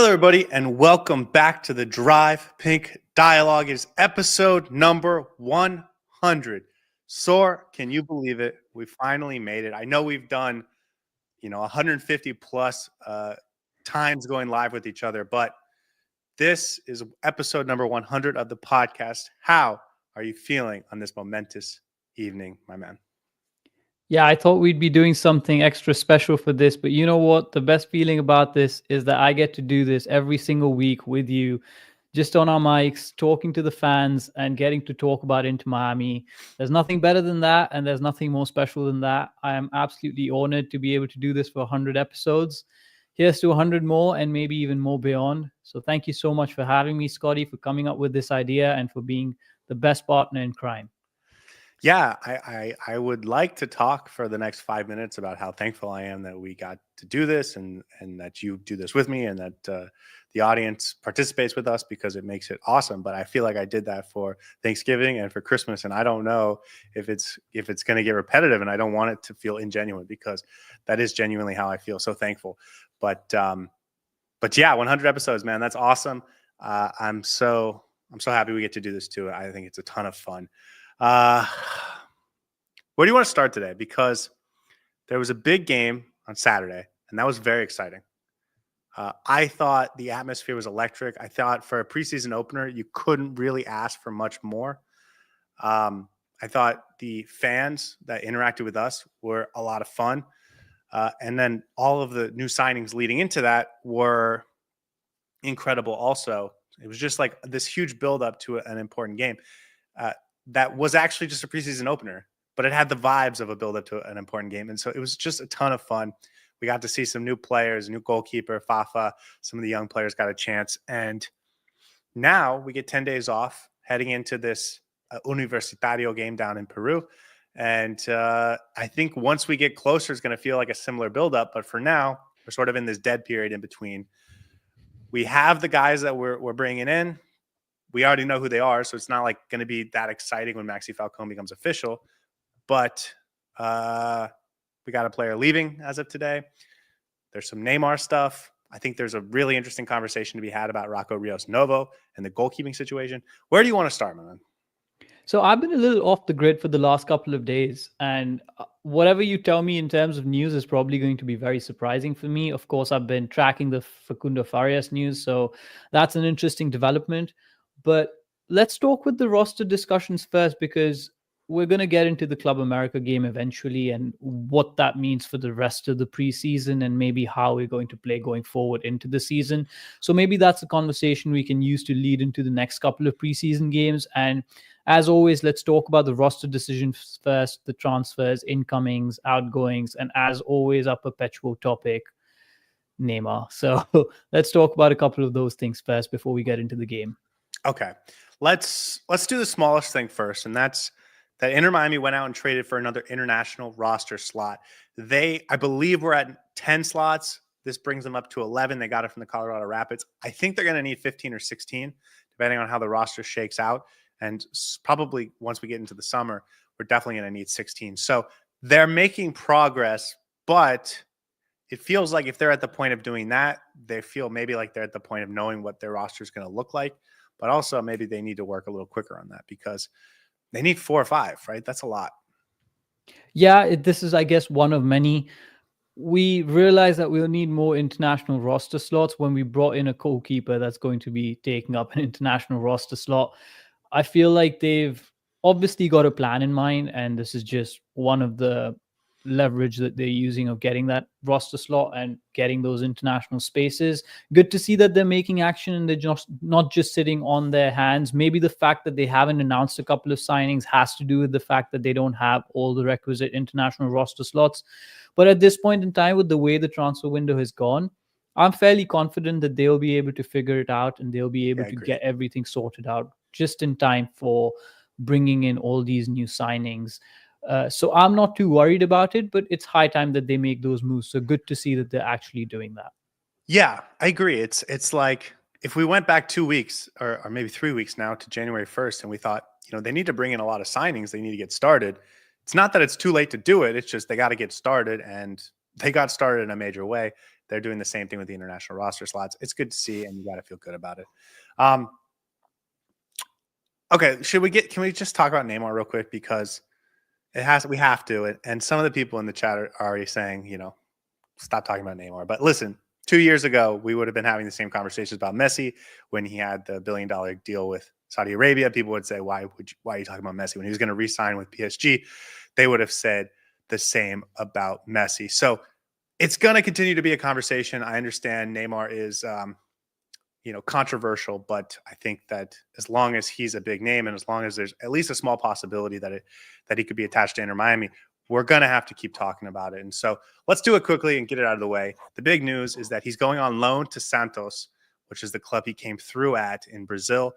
everybody, and welcome back to the Drive Pink Dialogue. It is episode number 100. Saur, can you believe it? We finally made it. I know we've done, 150 plus times going live with each other, but this is episode number 100 of the podcast. How are you feeling on this momentous evening, my man? Yeah, I thought we'd be doing something extra special for this, but you know what? The best feeling about this is that I get to do this every single week with you, just on our mics, talking to the fans and getting to talk about Inter Miami. There's nothing better than that, and there's nothing more special than that. I am absolutely honored to be able to do this for 100 episodes. Here's to 100 more and maybe even more beyond. So thank you so much for having me, Scotty, for coming up with this idea and for being the best partner in crime. Yeah, I would like to talk for the next 5 minutes about how thankful I am that we got to do this and that you do this with me and that the audience participates with us because it makes it awesome. But I feel like I did that for Thanksgiving and for Christmas, and I don't know if it's going to get repetitive, and I don't want it to feel ingenuine because that is genuinely how I feel. So thankful. But yeah, 100 episodes, man, that's awesome. I'm so happy we get to do this too. I think it's a ton of fun. Where do you want to start today? Because there was a big game on Saturday, and that was very exciting. I thought the atmosphere was electric. I thought for a preseason opener, you couldn't really ask for much more. I thought the fans that interacted with us were a lot of fun. And then all of the new signings leading into that were incredible also. It was just like this huge buildup to an important game. That was actually just a preseason opener, but it had the vibes of a build-up to an important game. And so it was just a ton of fun. We got to see some new players, new goalkeeper, Fafa, some of the young players got a chance. And now we get 10 days off heading into this Universitario game down in Peru. And I think once we get closer, it's going to feel like a similar build-up. But for now, we're sort of in this dead period in between. We have the guys that we're bringing in. We already know who they are, so it's not like going to be that exciting when Maxi Falcone becomes official. But we got a player leaving as of today. There's some Neymar stuff. I think there's a really interesting conversation to be had about Rocco Ríos Novo and the goalkeeping situation. Where do you want to start, man? So I've been a little off the grid for the last couple of days, and whatever you tell me in terms of news is probably going to be very surprising for me. Of course, I've been tracking the Facundo Farías news, so that's an interesting development. But let's talk with the roster discussions first, because we're going to get into the Club América game eventually and what that means for the rest of the preseason and maybe how we're going to play going forward into the season. So maybe that's a conversation we can use to lead into the next couple of preseason games. And as always, let's talk about the roster decisions first, the transfers, incomings, outgoings, and as always, our perpetual topic, Neymar. So let's talk about a couple of those things first before we get into the game. Okay, let's do the smallest thing first, and that's that Inter Miami went out and traded for another international roster slot. I believe, we're at 10 slots. This brings them up to 11. They got it from the Colorado Rapids. I think they're going to need 15 or 16, depending on how the roster shakes out. And probably once we get into the summer, we're definitely going to need 16. So they're making progress, but it feels like if they're at the point of doing that, they feel maybe like they're at the point of knowing what their roster is going to look like. But also maybe they need to work a little quicker on that because they need 4 or 5, right? That's a lot. Yeah, this is, I guess, one of many. We realize that we'll need more international roster slots when we brought in a goalkeeper that's going to be taking up an international roster slot. I feel like they've obviously got a plan in mind, and this is just one of the leverage that they're using of getting that roster slot and getting those international spaces. Good to see that they're making action and they're just not just sitting on their hands. Maybe the fact that they haven't announced a couple of signings has to do with the fact that they don't have all the requisite international roster slots. But at this point in time, with the way the transfer window has gone, I'm fairly confident that they'll be able to figure it out and they'll be able to get everything sorted out just in time for bringing in all these new signings. So I'm not too worried about it, but it's high time that they make those moves. So good to see that they're actually doing that. Yeah, I agree. It's like if we went back 2 weeks or maybe 3 weeks now to January 1st and we thought, they need to bring in a lot of signings. They need to get started. It's not that it's too late to do it. It's just they got to get started, and they got started in a major way. They're doing the same thing with the international roster slots. It's good to see, and you got to feel good about it. Okay, can we just talk about Neymar real quick, because we have to, and some of the people in the chat are already saying, stop talking about Neymar. But listen, 2 years ago, we would have been having the same conversations about Messi when he had the $1 billion deal with Saudi Arabia. People would say, why are you talking about Messi when he was going to re-sign with PSG? They would have said the same about Messi. So it's going to continue to be a conversation. I understand Neymar is, controversial, but I think that as long as he's a big name and as long as there's at least a small possibility that he could be attached to Inter Miami, we're going to have to keep talking about it. And so let's do it quickly and get it out of the way. The big news is that he's going on loan to Santos, which is the club he came through at in Brazil,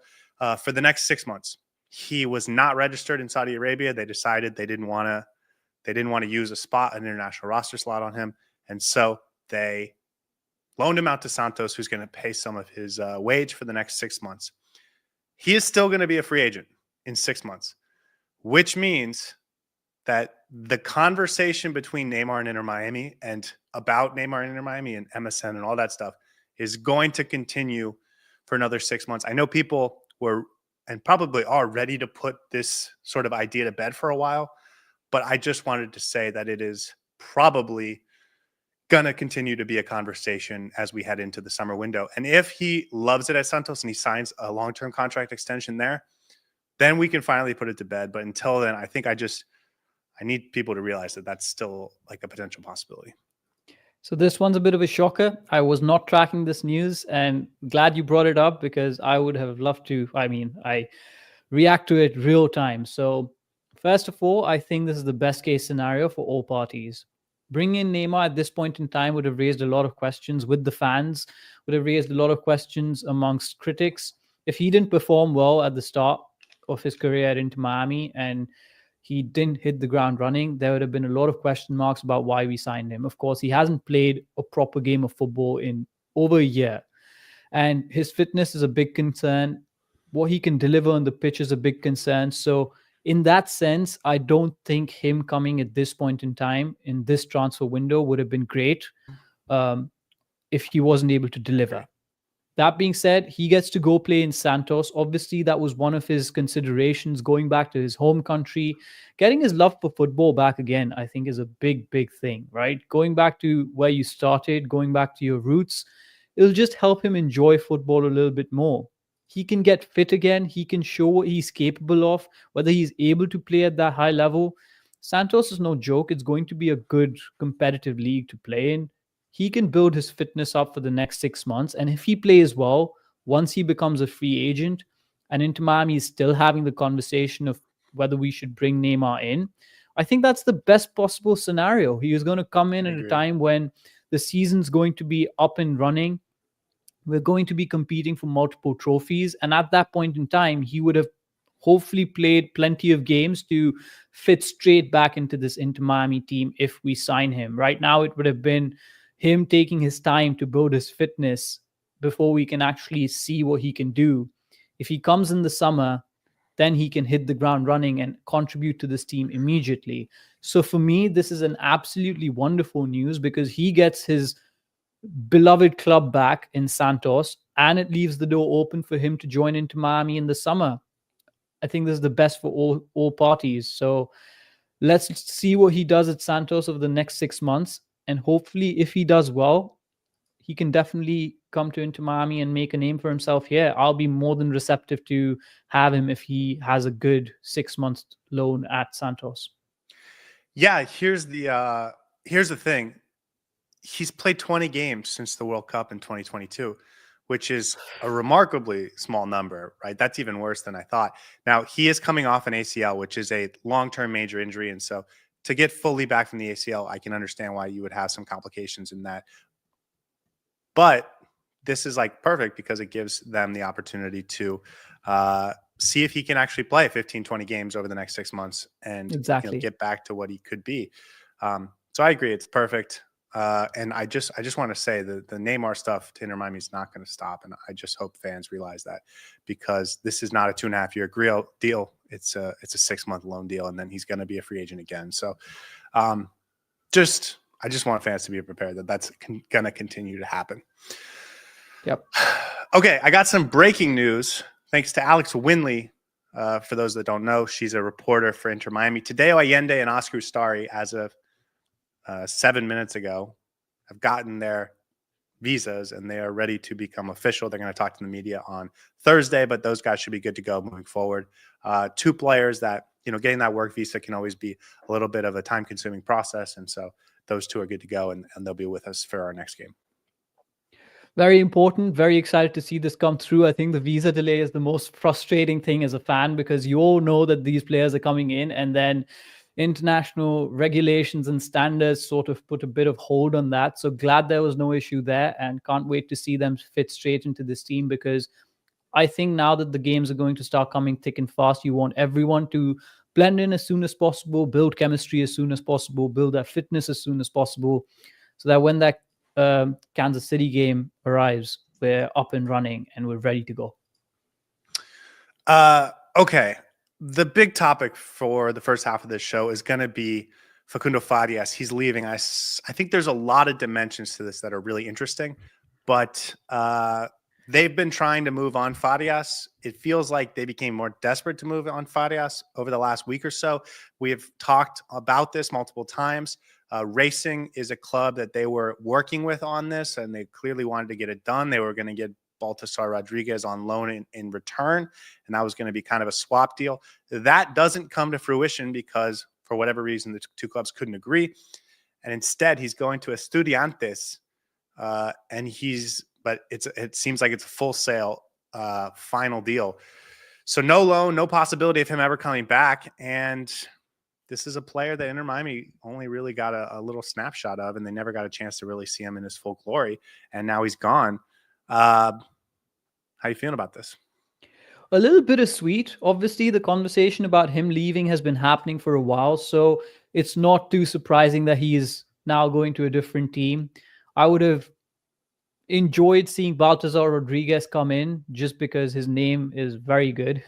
for the next 6 months. He was not registered in Saudi Arabia. They decided they didn't want to use an international roster slot on him. And so they loaned him out to Santos, who's going to pay some of his wage for the next 6 months. He is still going to be a free agent in 6 months, which means that the conversation between Neymar and Inter Miami and about Neymar and Inter Miami and MSN and all that stuff is going to continue for another 6 months. I know people were and probably are ready to put this sort of idea to bed for a while, but I just wanted to say that it is probably going to continue to be a conversation as we head into the summer window. And if he loves it at Santos and he signs a long-term contract extension there, then we can finally put it to bed. But until then, I think I need people to realize that that's still like a potential possibility. So this one's a bit of a shocker. I was not tracking this news, and glad you brought it up, because I would have loved to. I react to it real time. So first of all, I think this is the best case scenario for all parties. Bringing in Neymar at this point in time would have raised a lot of questions with the fans, would have raised a lot of questions amongst critics. If he didn't perform well at the start of his career at Inter Miami and he didn't hit the ground running, there would have been a lot of question marks about why we signed him. Of course, he hasn't played a proper game of football in over a year, and his fitness is a big concern. What he can deliver on the pitch is a big concern. So in that sense, I don't think him coming at this point in time in this transfer window would have been great if he wasn't able to deliver. That being said, he gets to go play in Santos. Obviously, that was one of his considerations, going back to his home country. Getting his love for football back again, I think, is a big, big thing, right? Going back to where you started, going back to your roots, it'll just help him enjoy football a little bit more. He can get fit again. He can show what he's capable of, whether he's able to play at that high level. Santos is no joke. It's going to be a good competitive league to play in. He can build his fitness up for the next 6 months. And if he plays well, once he becomes a free agent, and Inter Miami is still having the conversation of whether we should bring Neymar in, I think that's the best possible scenario. He is going to come in at a time when the season's going to be up and running. We're going to be competing for multiple trophies. And at that point in time, he would have hopefully played plenty of games to fit straight back into this Inter Miami team if we sign him. Right now, it would have been him taking his time to build his fitness before we can actually see what he can do. If he comes in the summer, then he can hit the ground running and contribute to this team immediately. So for me, this is an absolutely wonderful news, because he gets his beloved club back in Santos, and it leaves the door open for him to join Inter Miami in the summer. I think this is the best for all parties. So let's see what he does at Santos over the next 6 months. And hopefully, if he does well, he can definitely come to Inter Miami and make a name for himself here. I'll be more than receptive to have him if he has a good 6 months loan at Santos. Yeah, here's the thing. He's played 20 games since the World Cup in 2022, which is a remarkably small number, right? That's even worse than I thought. Now, he is coming off an ACL, which is a long-term major injury. And so to get fully back from the ACL, I can understand why you would have some complications in that. But this is like perfect, because it gives them the opportunity to see if he can actually play 15, 20 games over the next 6 months and get back to what he could be. So I agree. It's perfect. And I just want to say that the Neymar stuff to Inter Miami is not going to stop. And I just hope fans realize that, because this is not a 2.5-year deal. It's a 6-month loan deal. And then he's going to be a free agent again. So I just want fans to be prepared that that's going to continue to happen. Yep. Okay, I got some breaking news. Thanks to Alex Winley. For those that don't know, she's a reporter for Inter Miami. Tadeo Allende and Oscar Ustari, as of 7 minutes ago, have gotten their visas and they are ready to become official. They're going to talk to the media on Thursday, but those guys should be good to go moving forward. Two players that, getting that work visa can always be a little bit of a time-consuming process, and so those two are good to go, and they'll be with us for our next game. Very important. Very excited to see this come through. I think the visa delay is the most frustrating thing as a fan, because you all know that these players are coming in, and then international regulations and standards sort of put a bit of hold on that. So glad there was no issue there, and can't wait to see them fit straight into this team, because I think now that the games are going to start coming thick and fast, you want everyone to blend in as soon as possible, build chemistry as soon as possible, build that fitness as soon as possible, so that when that Kansas City game arrives, we're up and running and we're ready to go. Okay. The big topic for the first half of this show is going to be Facundo Farías. He's leaving. I think there's a lot of dimensions to this that are really interesting, but they've been trying to move on Farías. It feels like they became more desperate to move on Farías over the last week or so. We have talked about this multiple times. Racing is a club that they were working with on this, and they clearly wanted to get it done. They were going to get Baltasar Rodriguez on loan in return, and that was going to be kind of a swap deal. That doesn't come to fruition because, for whatever reason, the two clubs couldn't agree, and instead he's going to Estudiantes, but it seems like it's a full sale, final deal. So no loan, no possibility of him ever coming back, and this is a player that Inter Miami only really got a little snapshot of, and they never got a chance to really see him in his full glory, and now he's gone. How you feeling about this? A little bittersweet. Obviously, the conversation about him leaving has been happening for a while, so it's not too surprising that he is now going to a different team. I would have enjoyed seeing Baltasar Rodriguez come in just because his name is very good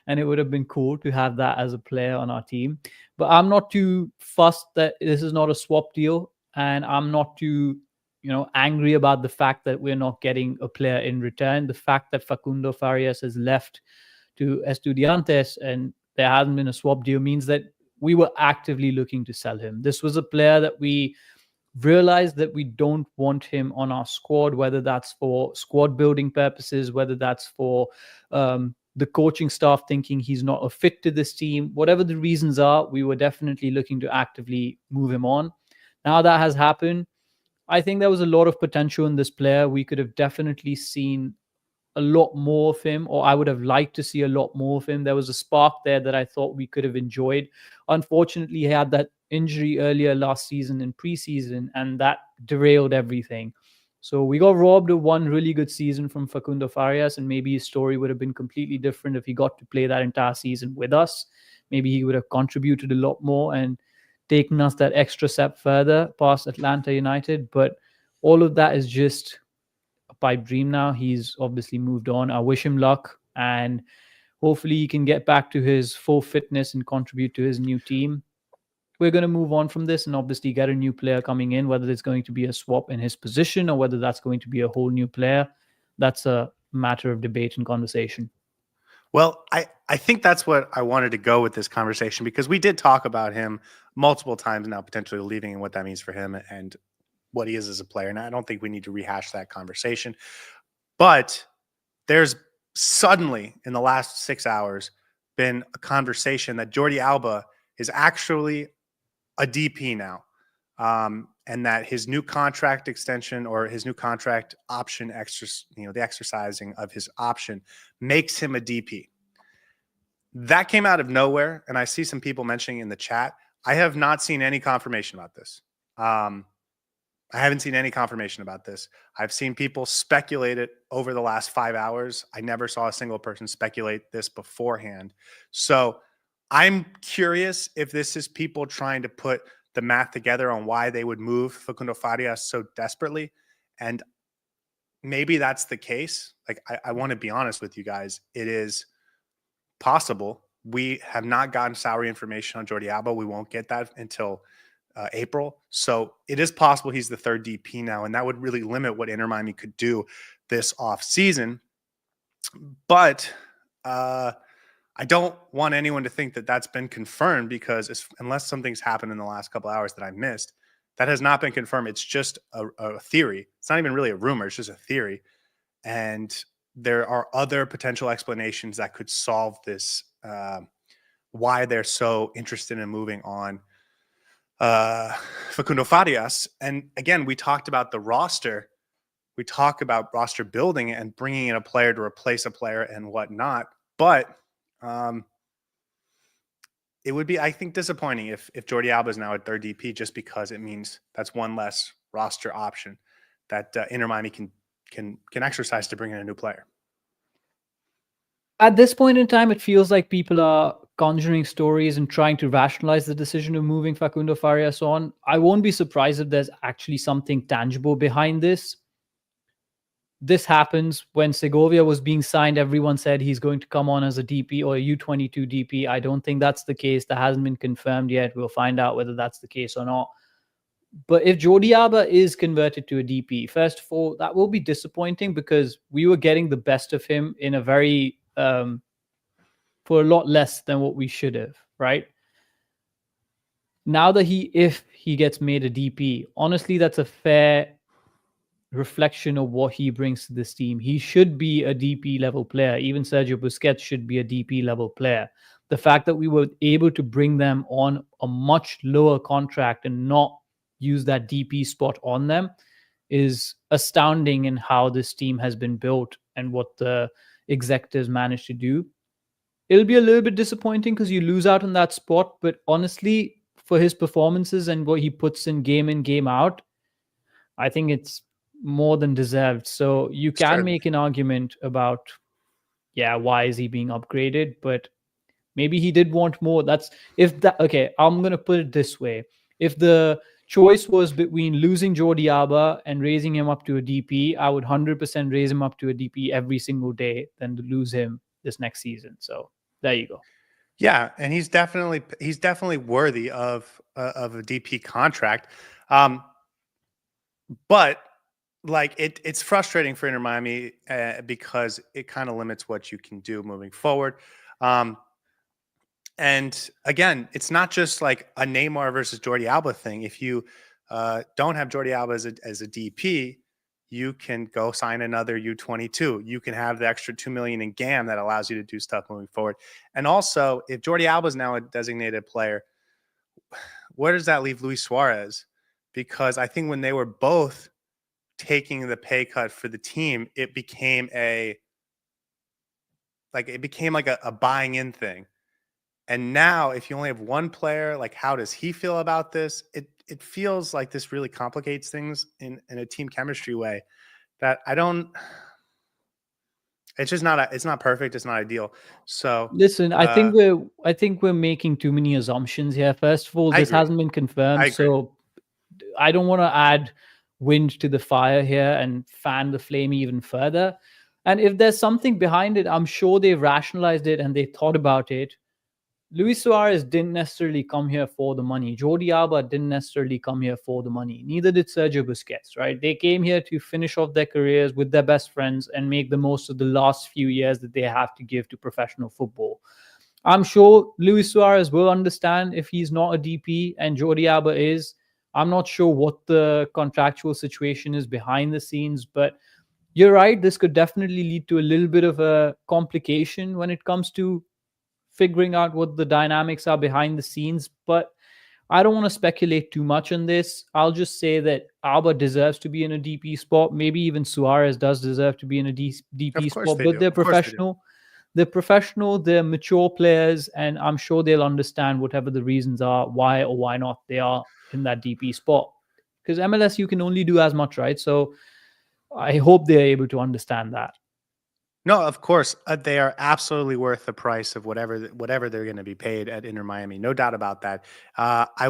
and it would have been cool to have that as a player on our team. But I'm not too fussed that this is not a swap deal, and I'm not too angry about the fact that we're not getting a player in return. The fact that Facundo Farías has left to Estudiantes and there hasn't been a swap deal means that we were actively looking to sell him. This was a player that we realized that we don't want him on our squad, whether that's for squad building purposes, whether that's for the coaching staff thinking he's not a fit to this team. Whatever the reasons are, we were definitely looking to actively move him on. Now that has happened, I think there was a lot of potential in this player. We could have definitely seen a lot more of him, or I would have liked to see a lot more of him. There was a spark there that I thought we could have enjoyed. Unfortunately, he had that injury earlier last season in preseason, and that derailed everything. So we got robbed of one really good season from Facundo Farías, and maybe his story would have been completely different if he got to play that entire season with us. Maybe he would have contributed a lot more and taken us that extra step further past Atlanta United. But all of that is just a pipe dream now. He's obviously moved on. I wish him luck, and hopefully he can get back to his full fitness and contribute to his new team. We're going to move on from this and obviously get a new player coming in, whether it's going to be a swap in his position or whether that's going to be a whole new player. That's a matter of debate and conversation. Well, I think that's what I wanted to go with this conversation, because we did talk about him multiple times now, potentially leaving, and what that means for him and what he is as a player. And I don't think we need to rehash that conversation. But there's suddenly, in the last 6 hours, been a conversation that Jordi Alba is actually a DP now, and that his new contract extension, or his new contract option, the exercising of his option, makes him a DP. That came out of nowhere, and I see some people mentioning in the chat. I have not seen any confirmation about this. I haven't seen any confirmation about this. I've seen people speculate it over the last 5 hours. I never saw a single person speculate this beforehand. So I'm curious if this is people trying to put the math together on why they would move Facundo Farías so desperately. And maybe that's the case. Like, I want to be honest with you guys. It is possible. We have not gotten salary information on Jordi Alba. We won't get that until April. So it is possible he's the third DP now, and that would really limit what Inter Miami could do this off season. But I don't want anyone to think that that's been confirmed, because unless something's happened in the last couple hours that I missed, that has not been confirmed. It's just a theory. It's not even really a rumor. It's just a theory. And there are other potential explanations that could solve this, why they're so interested in moving on Facundo Farías. And again, we talked about the roster. We talk about roster building and bringing in a player to replace a player and whatnot. But it would be, I think, disappointing if Jordi Alba is now at third DP, just because it means that's one less roster option that Inter Miami can exercise to bring in a new player. At this point in time, it feels like people are conjuring stories and trying to rationalize the decision of moving Facundo Farías on. I won't be surprised if there's actually something tangible behind this. This happens when Segovia was being signed. Everyone said he's going to come on as a DP or a U22 DP. I don't think that's the case. That hasn't been confirmed yet. We'll find out whether that's the case or not. But if Jordi Alba is converted to a DP, first of all, that will be disappointing, because we were getting the best of him in a very for a lot less than what we should have, right? Now that if he gets made a DP, honestly, that's a fair reflection of what he brings to this team. He should be a DP level player. Even Sergio Busquets should be a DP level player. The fact that we were able to bring them on a much lower contract and not use that DP spot on them is astounding in how this team has been built and what the executives managed to do. It'll be a little bit disappointing because you lose out on that spot, but honestly, for his performances and what he puts in, game out, I think it's more than deserved. So you can make an argument about, why is he being upgraded? But maybe he did want more. Okay, I'm going to put it this way. If the choice was between losing Jordi Alba and raising him up to a DP, I would 100% raise him up to a DP every single day than to lose him this next season. So there you go. Yeah, and he's definitely worthy of a DP contract. But like it's frustrating for Inter Miami because it kind of limits what you can do moving forward. And again, it's not just like a Neymar versus Jordi Alba thing. If you don't have Jordi Alba as a DP, you can go sign another U22. You can have the extra $2 million in GAM that allows you to do stuff moving forward. And also, if Jordi Alba is now a designated player, where does that leave Luis Suarez? Because I think when they were both taking the pay cut for the team, it became like a buying in thing. And now, if you only have one player, like, how does he feel about this? It feels like this really complicates things in a team chemistry way that I don't. It's just not. It's not perfect. It's not ideal. So listen, I think we're making too many assumptions here. First of all, this hasn't been confirmed, so I don't want to add wind to the fire here and fan the flame even further. And if there's something behind it, I'm sure they've rationalized it and they thought about it. Luis Suarez didn't necessarily come here for the money. Jordi Alba didn't necessarily come here for the money. Neither did Sergio Busquets, right? They came here to finish off their careers with their best friends and make the most of the last few years that they have to give to professional football. I'm sure Luis Suarez will understand if he's not a DP and Jordi Alba is. I'm not sure what the contractual situation is behind the scenes, but you're right. This could definitely lead to a little bit of a complication when it comes to figuring out what the dynamics are behind the scenes. But I don't want to speculate too much on this. I'll just say that Alba deserves to be in a DP spot. Maybe even Suarez does deserve to be in a DP spot, but they're professional. They're professional, they're mature players, and I'm sure they'll understand whatever the reasons are, why or why not they are in that DP spot. Because MLS, you can only do as much, right? So I hope they're able to understand that. No, of course, they are absolutely worth the price of whatever they're going to be paid at Inter Miami. No doubt about that. I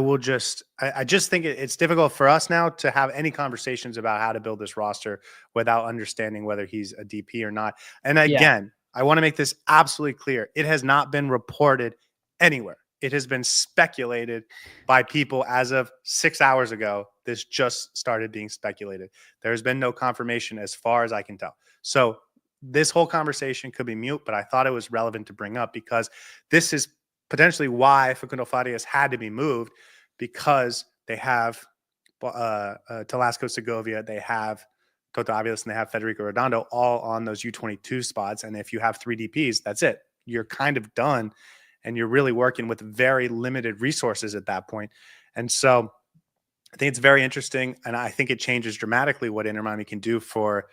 just think it's difficult for us now to have any conversations about how to build this roster without understanding whether he's a DP or not. And again, I want to make this absolutely clear. It has not been reported anywhere. It has been speculated by people as of 6 hours ago. This just started being speculated. There's been no confirmation as far as I can tell. So this whole conversation could be mute, but I thought it was relevant to bring up because this is potentially why Facundo Farías had to be moved, because they have Talasco Segovia, they have Toto Aviles, and they have Federico Redondo all on those U22 spots. And if you have 3 DPs, that's it. You're kind of done. And you're really working with very limited resources at that point. And so I think it's very interesting. And I think it changes dramatically what Inter Miami can do for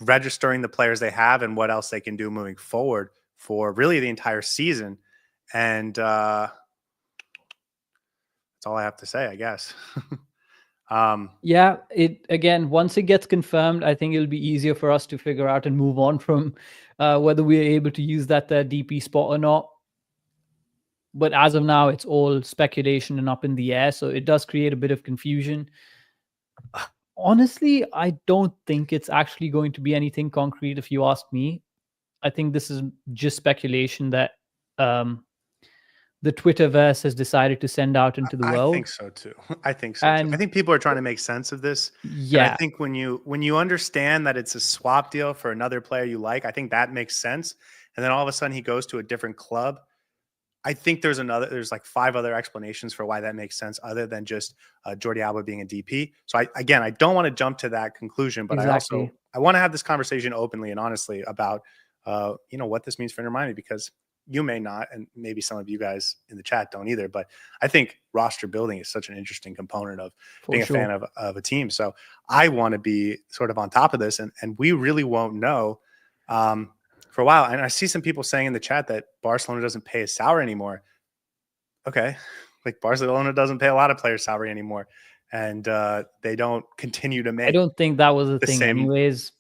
registering the players they have and what else they can do moving forward for really the entire season. And that's all I have to say, I guess. Yeah, once it gets confirmed, I think it'll be easier for us to figure out and move on from whether we're able to use that DP spot or not. But as of now, it's all speculation and up in the air. So it does create a bit of confusion. Honestly, I don't think it's actually going to be anything concrete, if you ask me. I think this is just speculation that the Twitterverse has decided to send out into the world. I think so too. I think so too. I think people are trying to make sense of this. Yeah. And I think when you understand that it's a swap deal for another player you like, I think that makes sense. And then all of a sudden he goes to a different club. I think there's like 5 other explanations for why that makes sense other than just Jordi Alba being a DP. So I don't want to jump to that conclusion, but exactly. I want to have this conversation openly and honestly about what this means for Inter Miami, because you may not, and maybe some of you guys in the chat don't either, but I think roster building is such an interesting component of being a fan of a team. So I want to be sort of on top of this, and we really won't know for a while. And I see some people saying in the chat that Barcelona doesn't pay his salary anymore. Okay. Like Barcelona doesn't pay a lot of players' salary anymore. And they don't continue to make. I don't think that was a thing anyways.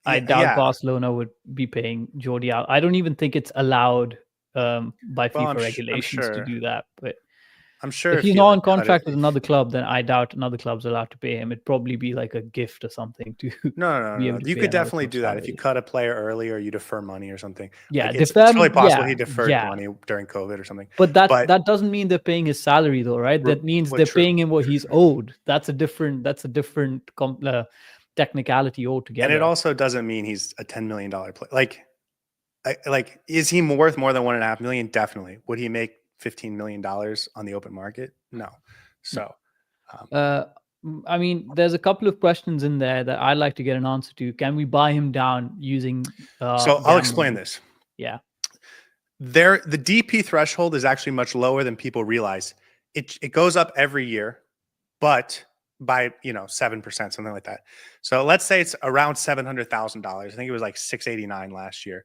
I doubt Barcelona would be paying Jordi out. I don't even think it's allowed by FIFA regulations to do that. But I'm sure if he's not on contract with another club, then I doubt another club's allowed to pay him. It'd probably be like a gift or something to. No. You could definitely do that if you cut a player early or you defer money or something. Yeah, it's really possible he deferred money during COVID or something. But that doesn't mean they're paying his salary though, right? That means they're paying him what he's owed. That's a different technicality altogether. And it also doesn't mean he's a $10 million player. Like, is he worth more than $1.5 million? Definitely. Would he make $15 million on the open market? No. So, I mean, there's a couple of questions in there that I'd like to get an answer to. Can we buy him down using? So I'll explain this. Yeah. The DP threshold is actually much lower than people realize. It goes up every year, but by 7%, something like that. So let's say it's around $700,000. I think it was like $689 last year.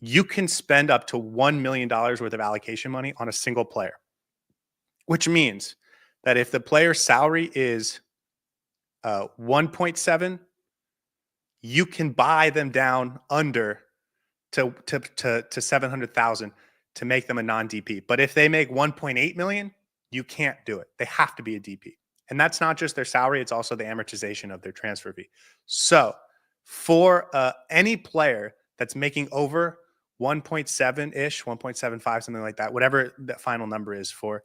You can spend up to $1 million worth of allocation money on a single player, which means that if the player's salary is 1.7, you can buy them down under to 700,000 to make them a non-DP. But if they make 1.8 million, you can't do it. They have to be a DP. And that's not just their salary, it's also the amortization of their transfer fee. So for any player that's making over 1.7-ish, 1.75, something like that, whatever the final number is for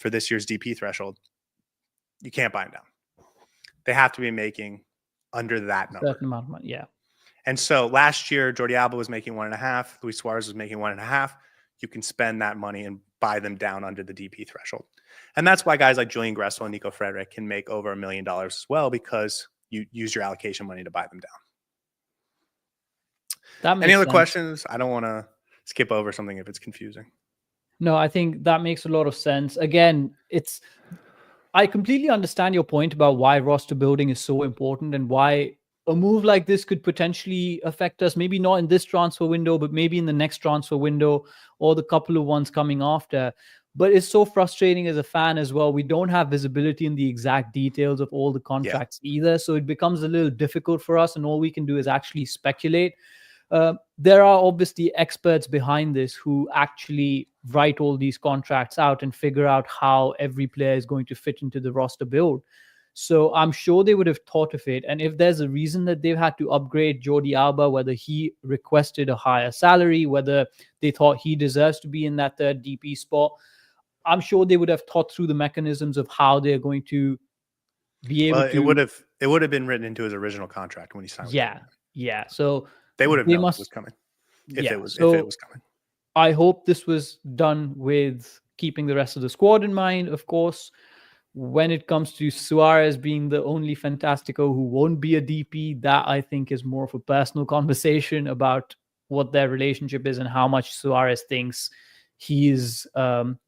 this year's DP threshold, you can't buy them down. They have to be making under that number. Certain amount of money, yeah. And so last year, Jordi Alba was making 1.5, Luis Suarez was making 1.5. You can spend that money and buy them down under the DP threshold. And that's why guys like Julian Gressel and Nico Frederick can make over $1 million as well, because you use your allocation money to buy them down. Any other questions? I don't want to skip over something if it's confusing. No, I think that makes a lot of sense. Again, I completely understand your point about why roster building is so important and why a move like this could potentially affect us. Maybe not in this transfer window, but maybe in the next transfer window or the couple of ones coming after. But it's so frustrating as a fan as well. We don't have visibility in the exact details of all the contracts either. So it becomes a little difficult for us, and all we can do is actually speculate. There are obviously experts behind this who actually write all these contracts out and figure out how every player is going to fit into the roster build. So I'm sure they would have thought of it. And if there's a reason that they've had to upgrade Jordi Alba, whether he requested a higher salary, whether they thought he deserves to be in that third DP spot, I'm sure they would have thought through the mechanisms of how they're going to be able Well, to. it would have been written into his original contract when he signed with Yeah. them. Yeah. So They would have they known it was must. coming if Yeah. it was coming. I hope this was done with keeping the rest of the squad in mind, of course. When it comes to Suarez being the only Fantastico who won't be a DP, that I think is more of a personal conversation about what their relationship is and how much Suarez thinks he is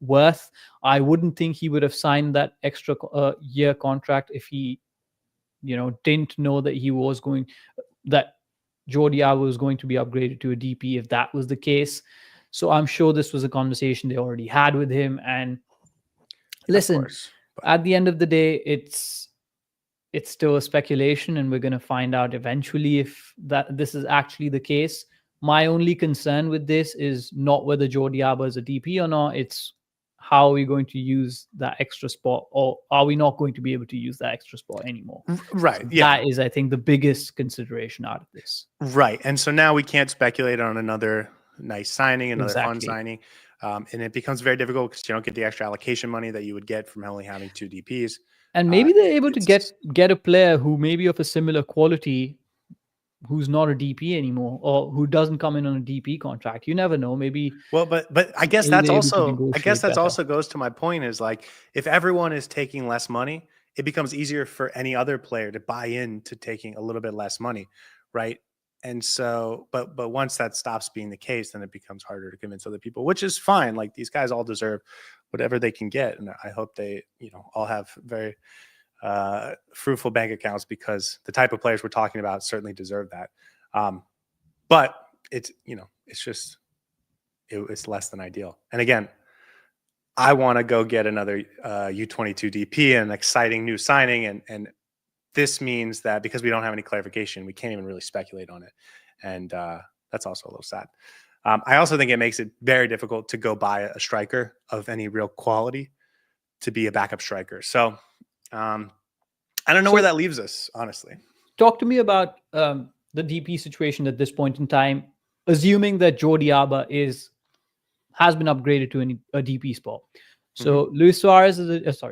worth. I wouldn't think he would have signed that extra year contract if he, didn't know that that Jordi Alba was going to be upgraded to a DP if that was the case. So I'm sure this was a conversation they already had with him. And listen, at the end of the day, it's still a speculation, and we're going to find out eventually if this is actually the case. My only concern with this is not whether Jordi Alba is a DP or not. It's how are we going to use that extra spot, or are we not going to be able to use that extra spot anymore? Right. So yeah. That is, I think, the biggest consideration out of this. Right. And so now we can't speculate on another nice signing, another fun Exactly. signing. And it becomes very difficult because you don't get the extra allocation money that you would get from only having 2 DPs. And maybe they're able to get a player who may be of a similar quality, who's not a DP anymore, or who doesn't come in on a DP contract. You never know. Maybe. Well, but I guess maybe that's they're able to also negotiate better. goes to my point is like if everyone is taking less money, it becomes easier for any other player to buy into taking a little bit less money, right? And so, but once that stops being the case, then it becomes harder to convince other people, which is fine. Like these guys all deserve whatever they can get, and I hope they, all have very fruitful bank accounts because the type of players we're talking about certainly deserve that. But it's it's just it's less than ideal. And again, I want to go get another U22 DP, an exciting new signing, and this means that because we don't have any clarification, we can't even really speculate on it. And that's also a little sad. I also think it makes it very difficult to go buy a striker of any real quality to be a backup striker. So I don't know where that leaves us, honestly. Talk to me about the DP situation at this point in time, assuming that Jordi Alba has been upgraded to a DP spot. So Luis Suarez is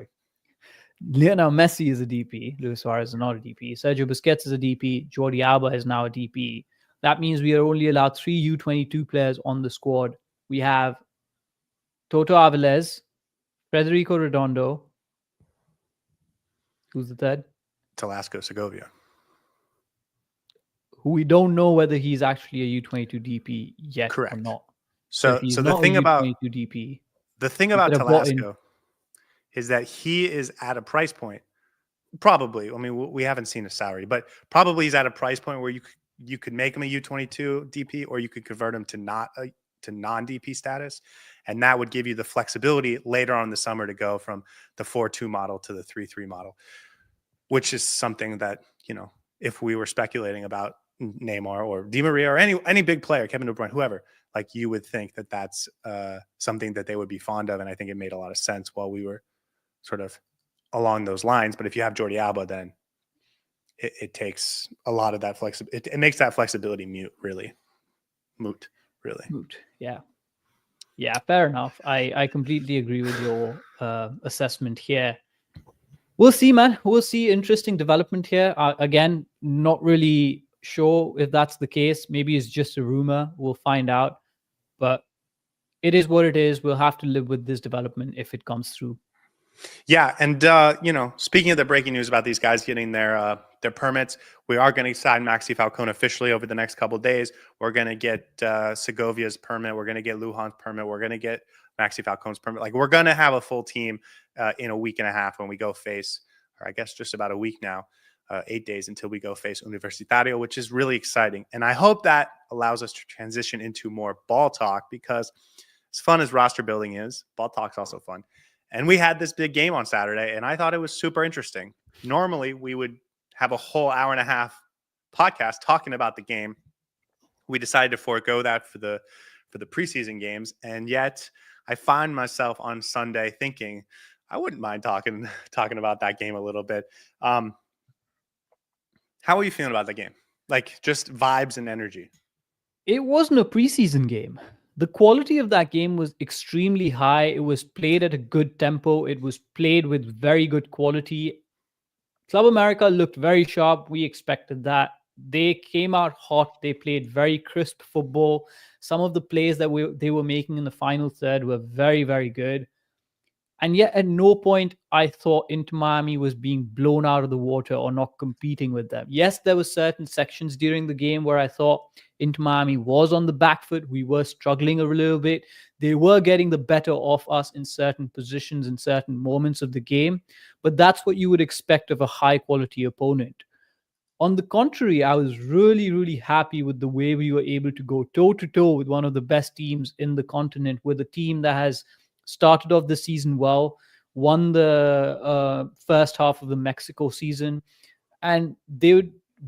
Lionel Messi is a DP. Luis Suarez is not a DP. Sergio Busquets is a DP. Jordi Alba is now a DP. That means we are only allowed 3 U22 players on the squad. We have Toto Avilés, Federico Redondo. Who's the third? Velasco Segovia. Who we don't know whether he's actually a U22 DP yet or not. So the thing about DP, the thing about Velasco is that he is at a price point. Probably, I mean, we haven't seen a salary, but probably he's at a price point where you could make him a U22 DP, or you could convert him to non-DP status, and that would give you the flexibility later on in the summer to go from the 4-2 model to the 3-3 model, which is something that if we were speculating about Neymar or Di Maria or any big player, Kevin De Bruyne, whoever, like you would think that that's something that they would be fond of, and I think it made a lot of sense while we were sort of along those lines. But if you have Jordi Alba, then it takes a lot of that flexibility. It makes that flexibility moot, really. Moot. Yeah, fair enough. I completely agree with your assessment here. We'll see, man. We'll see. Interesting development here. Again, not really sure if that's the case. Maybe it's just a rumor. We'll find out. But it is what it is. We'll have to live with this development if it comes through. Yeah, and speaking of the breaking news about these guys getting their permits, we are going to sign Maxi Falcone officially over the next couple of days. We're going to get Segovia's permit. We're going to get Lujan's permit. We're going to get Maxi Falcone's permit. Like, we're going to have a full team in a week and a half when we go face, or I guess just about a week now, 8 days until we go face Universitario, which is really exciting. And I hope that allows us to transition into more ball talk, because as fun as roster building is, ball talk's also fun. And we had this big game on Saturday, and I thought it was super interesting. Normally, we would have a whole hour and a half podcast talking about the game. We decided to forego that for the preseason games, and yet I find myself on Sunday thinking I wouldn't mind talking about that game a little bit. How are you feeling about the game? Like just vibes and energy. It wasn't a preseason game. The quality of that game was extremely high. It was played at a good tempo. It was played with very good quality. Club America looked very sharp. We expected that. They came out hot. They played very crisp football. Some of the plays that they were making in the final third were very, very good. And yet, at no point I thought Inter Miami was being blown out of the water or not competing with them. Yes, there were certain sections during the game where I thought Inter Miami was on the back foot. We were struggling a little bit. They were getting the better of us in certain positions in certain moments of the game. But that's what you would expect of a high quality opponent. On the contrary, I was really, really happy with the way we were able to go toe to toe with one of the best teams in the continent, with a team that has started off the season well, won the first half of the Mexico season, and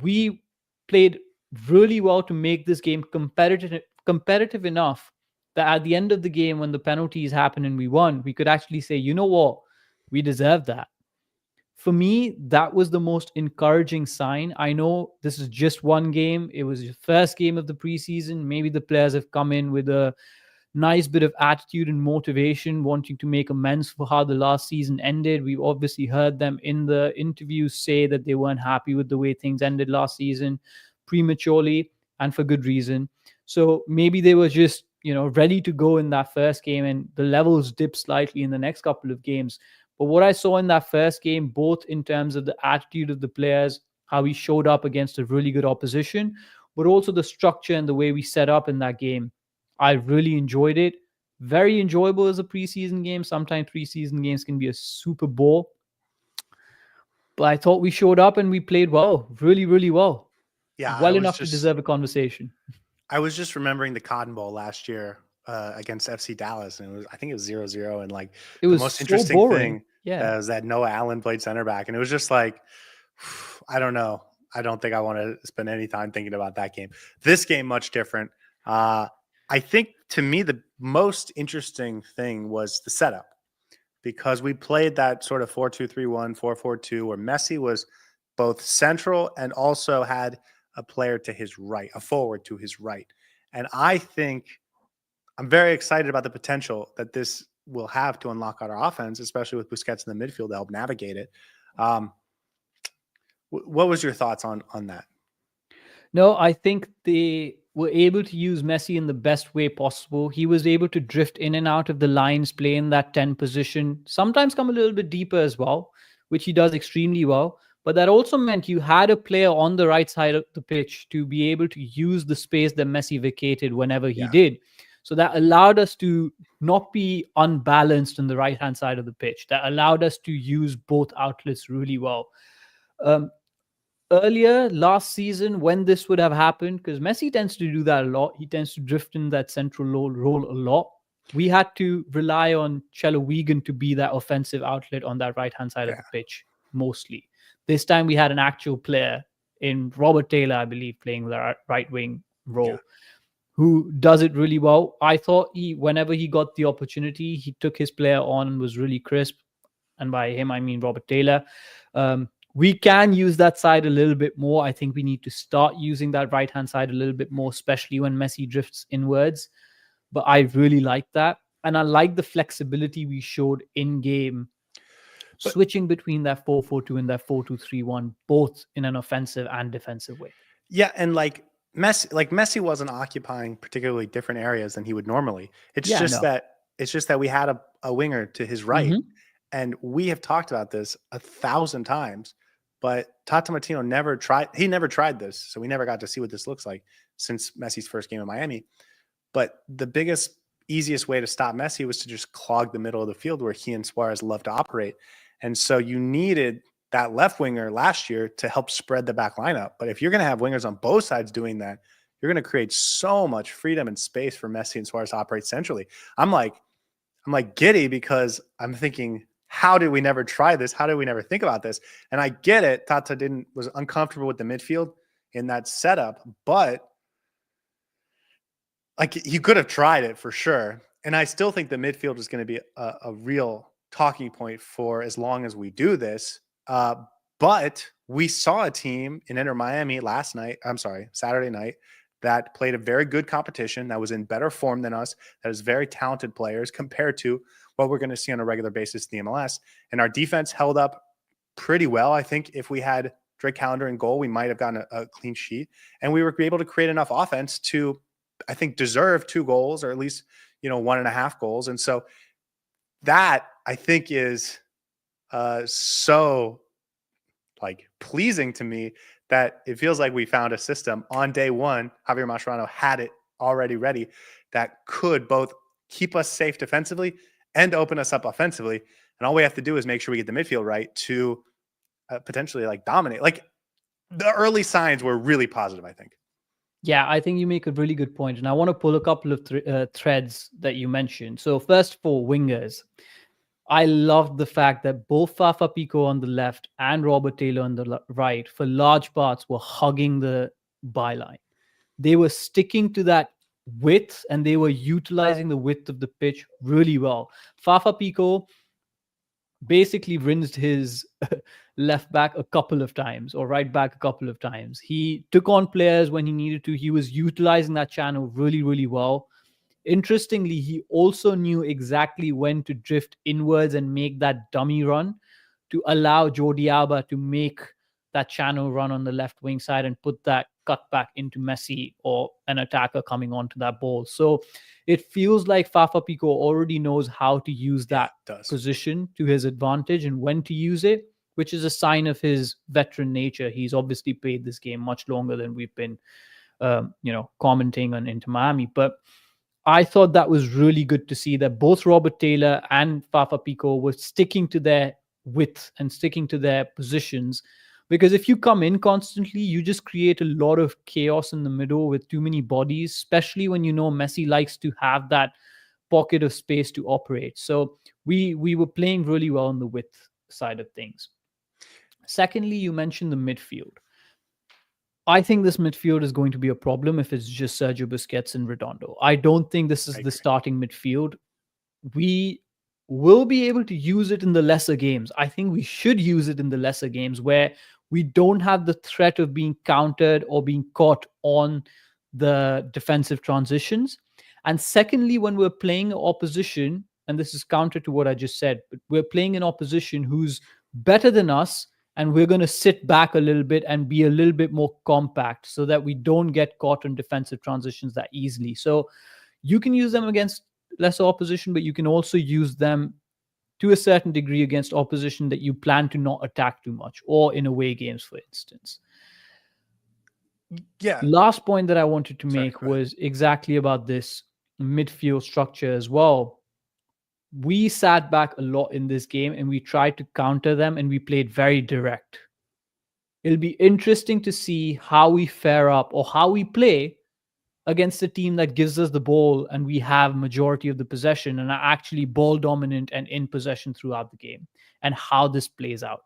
we played really well to make this game competitive enough that at the end of the game, when the penalties happened and we won, we could actually say, you know what, we deserve that. For me, that was the most encouraging sign. I know this is just one game. It was the first game of the preseason. Maybe the players have come in with a nice bit of attitude and motivation, wanting to make amends for how the last season ended. We've obviously heard them in the interviews say that they weren't happy with the way things ended last season prematurely and for good reason. So maybe they were just, ready to go in that first game, and the levels dipped slightly in the next couple of games. But what I saw in that first game, both in terms of the attitude of the players, how we showed up against a really good opposition, but also the structure and the way we set up in that game, I really enjoyed it. Very enjoyable as a preseason game. Sometimes preseason games can be a super bore. But I thought we showed up and we played well, really, really well. Yeah, Well enough to deserve a conversation. I was just remembering the Cotton Bowl last year against FC Dallas, and I think it was 0-0. And like it the was most so interesting boring. thing Yeah. was that Noah Allen played center back, and it was just like, I don't know. I don't think I want to spend any time thinking about that game. This game, much different. I think to me, the most interesting thing was the setup, because we played that sort of 4-2-3-1, 4-4-2, where Messi was both central and also had a player to his right, a forward to his right. And I think I'm very excited about the potential that this will have to unlock our offense, especially with Busquets in the midfield to help navigate it. What was your thoughts on that? No, I think they were able to use Messi in the best way possible. He was able to drift in and out of the lines, play in that 10 position, sometimes come a little bit deeper as well, which he does extremely well. But that also meant you had a player on the right side of the pitch to be able to use the space that Messi vacated whenever he did. So that allowed us to not be unbalanced on the right-hand side of the pitch. That allowed us to use both outlets really well. Earlier last season, when this would have happened, because Messi tends to do that a lot, he tends to drift in that central role a lot. We had to rely on Chelo Wigan to be that offensive outlet on that right-hand side of the pitch, mostly. This time we had an actual player in Robert Taylor, I believe, playing the right wing role, who does it really well. I thought whenever he got the opportunity, he took his player on and was really crisp. And by him, I mean Robert Taylor. We can use that side a little bit more. I think we need to start using that right-hand side a little bit more, especially when Messi drifts inwards. But I really like that. And I like the flexibility we showed in game, switching between that 4-4-2 and that 4-2-3-1, both in an offensive and defensive way. Yeah, and Messi wasn't occupying particularly different areas than he would normally. It's just that we had a winger to his right. And we have talked about this 1,000 times, but Tata Martino never tried this. So we never got to see what this looks like since Messi's first game in Miami. But the biggest, easiest way to stop Messi was to just clog the middle of the field where he and Suarez love to operate. And so you needed that left winger last year to help spread the back lineup. But if you're going to have wingers on both sides doing that, you're going to create so much freedom and space for Messi and Suarez to operate centrally. I'm like giddy, because I'm thinking, how did we never try this? How did we never think about this? And I get it. Tata was uncomfortable with the midfield in that setup, but like he could have tried it for sure. And I still think the midfield is going to be a real talking point for as long as we do this. But we saw a team in Inter Miami Saturday night, that played a very good competition, that was in better form than us, that is very talented players compared to what we're going to see on a regular basis in the MLS. And our defense held up pretty well. I think if we had Drake Callender in goal, we might have gotten a clean sheet, and we were able to create enough offense to, I think, deserve 2 goals, or at least, 1.5 goals. And so that, I think, is so like pleasing to me, that it feels like we found a system on day one. Javier Mascherano had it already ready, that could both keep us safe defensively and open us up offensively. And all we have to do is make sure we get the midfield right to potentially like dominate. Like, the early signs were really positive, I think. Yeah, I think you make a really good point. And I want to pull a couple of threads that you mentioned. So first, for wingers, I loved the fact that both Fafa Pico on the left and Robert Taylor on the right, for large parts, were hugging the byline. They were sticking to that width, and they were utilizing the width of the pitch really well. Fafa Pico basically rinsed his left back a couple of times, or right back a couple of times. He took on players when he needed to. He was utilizing that channel really, really well. Interestingly, he also knew exactly when to drift inwards and make that dummy run to allow Jordi Alba to make that channel run on the left wing side and put that cut back into Messi or an attacker coming onto that ball. So it feels like Fafa Pico already knows how to use that position to his advantage and when to use it, which is a sign of his veteran nature. He's obviously played this game much longer than we've been, commenting on Inter Miami. But I thought that was really good to see that both Robert Taylor and Fafa Pico were sticking to their width and sticking to their positions. Because if you come in constantly, you just create a lot of chaos in the middle with too many bodies, especially when Messi likes to have that pocket of space to operate. So we were playing really well on the width side of things. Secondly, you mentioned the midfield. I think this midfield is going to be a problem if it's just Sergio Busquets and Redondo. I don't think this is the starting midfield. We will be able to use it in the lesser games. I think we should use it in the lesser games where we don't have the threat of being countered or being caught on the defensive transitions. And secondly, when we're playing opposition, and this is counter to what I just said, but we're playing an opposition who's better than us, and we're going to sit back a little bit and be a little bit more compact so that we don't get caught on defensive transitions that easily. So you can use them against lesser opposition, but you can also use them to a certain degree against opposition that you plan to not attack too much, or in away games, for instance. Yeah. Last point that I wanted to make was exactly about this midfield structure as well. We sat back a lot in this game and we tried to counter them, and we played very direct. It'll be interesting to see how we fare up or how we play against a team that gives us the ball and we have majority of the possession and are actually ball dominant and in possession throughout the game, and how this plays out.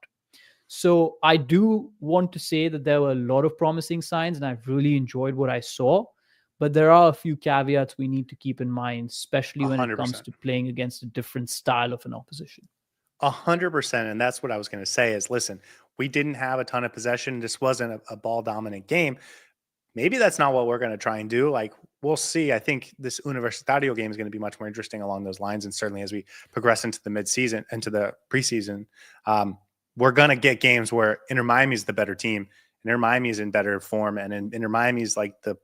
So I do want to say that there were a lot of promising signs and I've really enjoyed what I saw. But there are a few caveats we need to keep in mind, especially when 100%. it comes to playing against a different style of an opposition. 100%. And that's what I was going to say is, listen, we didn't have a ton of possession. This wasn't a ball dominant game. Maybe that's not what we're going to try and do. Like, we'll see. I think this Universitario game is going to be much more interesting along those lines. And certainly as we progress into the midseason, into the preseason, we're going to get games where Inter Miami is the better team. Inter Miami is in better form. And Inter Miami is like the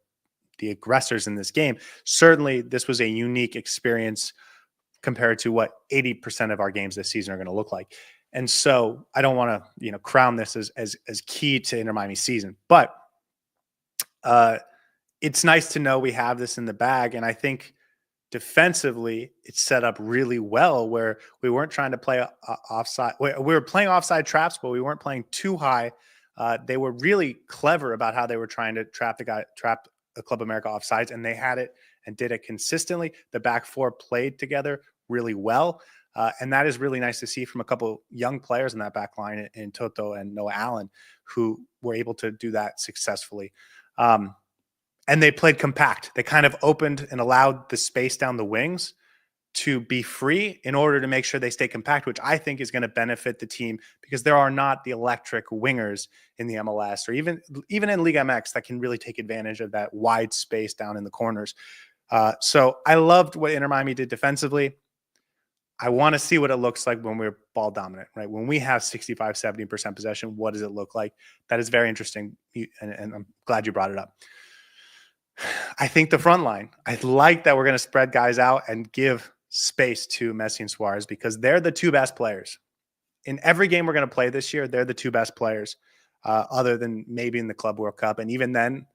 aggressors in this game. Certainly this was a unique experience compared to what 80% of our games this season are going to look like. And so I don't want to, crown this as key to Inter Miami's season, but it's nice to know we have this in the bag. And I think defensively it's set up really well, where we weren't trying to play offside. We were playing offside traps, but we weren't playing too high. They were really clever about how they were trying to trap the Club América offsides, and they had it and did it consistently. The back four played together really well. And that is really nice to see from a couple young players in that back line in Toto and Noah Allen, who were able to do that successfully. And they played compact. They kind of opened and allowed the space down the wings to be free in order to make sure they stay compact, which I think is going to benefit the team because there are not the electric wingers in the MLS or even in Liga MX that can really take advantage of that wide space down in the corners. So I loved what Inter Miami did defensively. I want to see what it looks like when we're ball dominant, right? When we have 65, 70% possession, what does it look like? That is very interesting. And I'm glad you brought it up. I think the front line, I like that we're going to spread guys out and give space to Messi and Suarez because they're the two best players. In every game we're going to play this year, they're the two best players, other than maybe in the Club World Cup. And even then,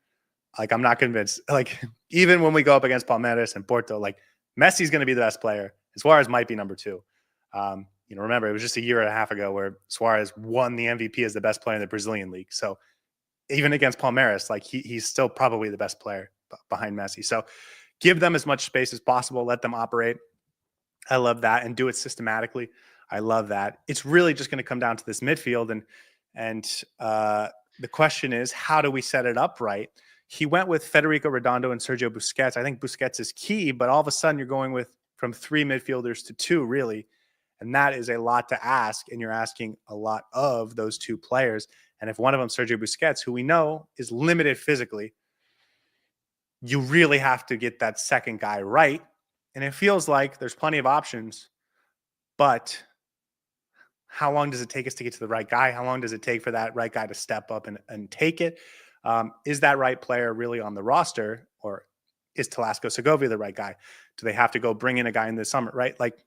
like, I'm not convinced. Like, even when we go up against Palmeiras and Porto, like, Messi's going to be the best player. Suarez might be number two. Remember, it was just a year and a half ago where Suarez won the MVP as the best player in the Brazilian league. So even against Palmeiras, like, he's still probably the best player behind Messi. So give them as much space as possible. Let them operate. I love that, and do it systematically. I love that. It's really just going to come down to this midfield, and the question is, how do we set it up right? He went with Federico Redondo and Sergio Busquets. I think Busquets is key, but all of a sudden you're going from three midfielders to two, really, and that is a lot to ask, and you're asking a lot of those two players. And if one of them, Sergio Busquets, who we know is limited physically, you really have to get that second guy right. And it feels like there's plenty of options, but how long does it take us to get to the right guy? How long does it take for that right guy to step up and take it? Is that right player really on the roster, or is Telasco Segovia the right guy? Do they have to go bring in a guy in the summer, right? Like,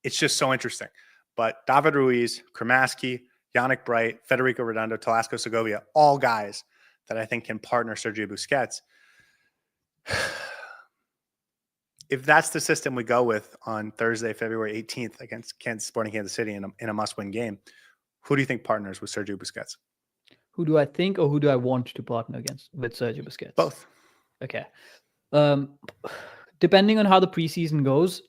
it's just so interesting. But David Ruiz, Kremaski, Yannick Bright, Federico Redondo, Telasco Segovia, all guys that I think can partner Sergio Busquets. If that's the system we go with on Thursday, February 18th against Sporting Kansas City in a must-win game, who do you think partners with Sergio Busquets? Who do I think, or who do I want to partner with Sergio Busquets? Both. Okay. Depending on how the preseason goes,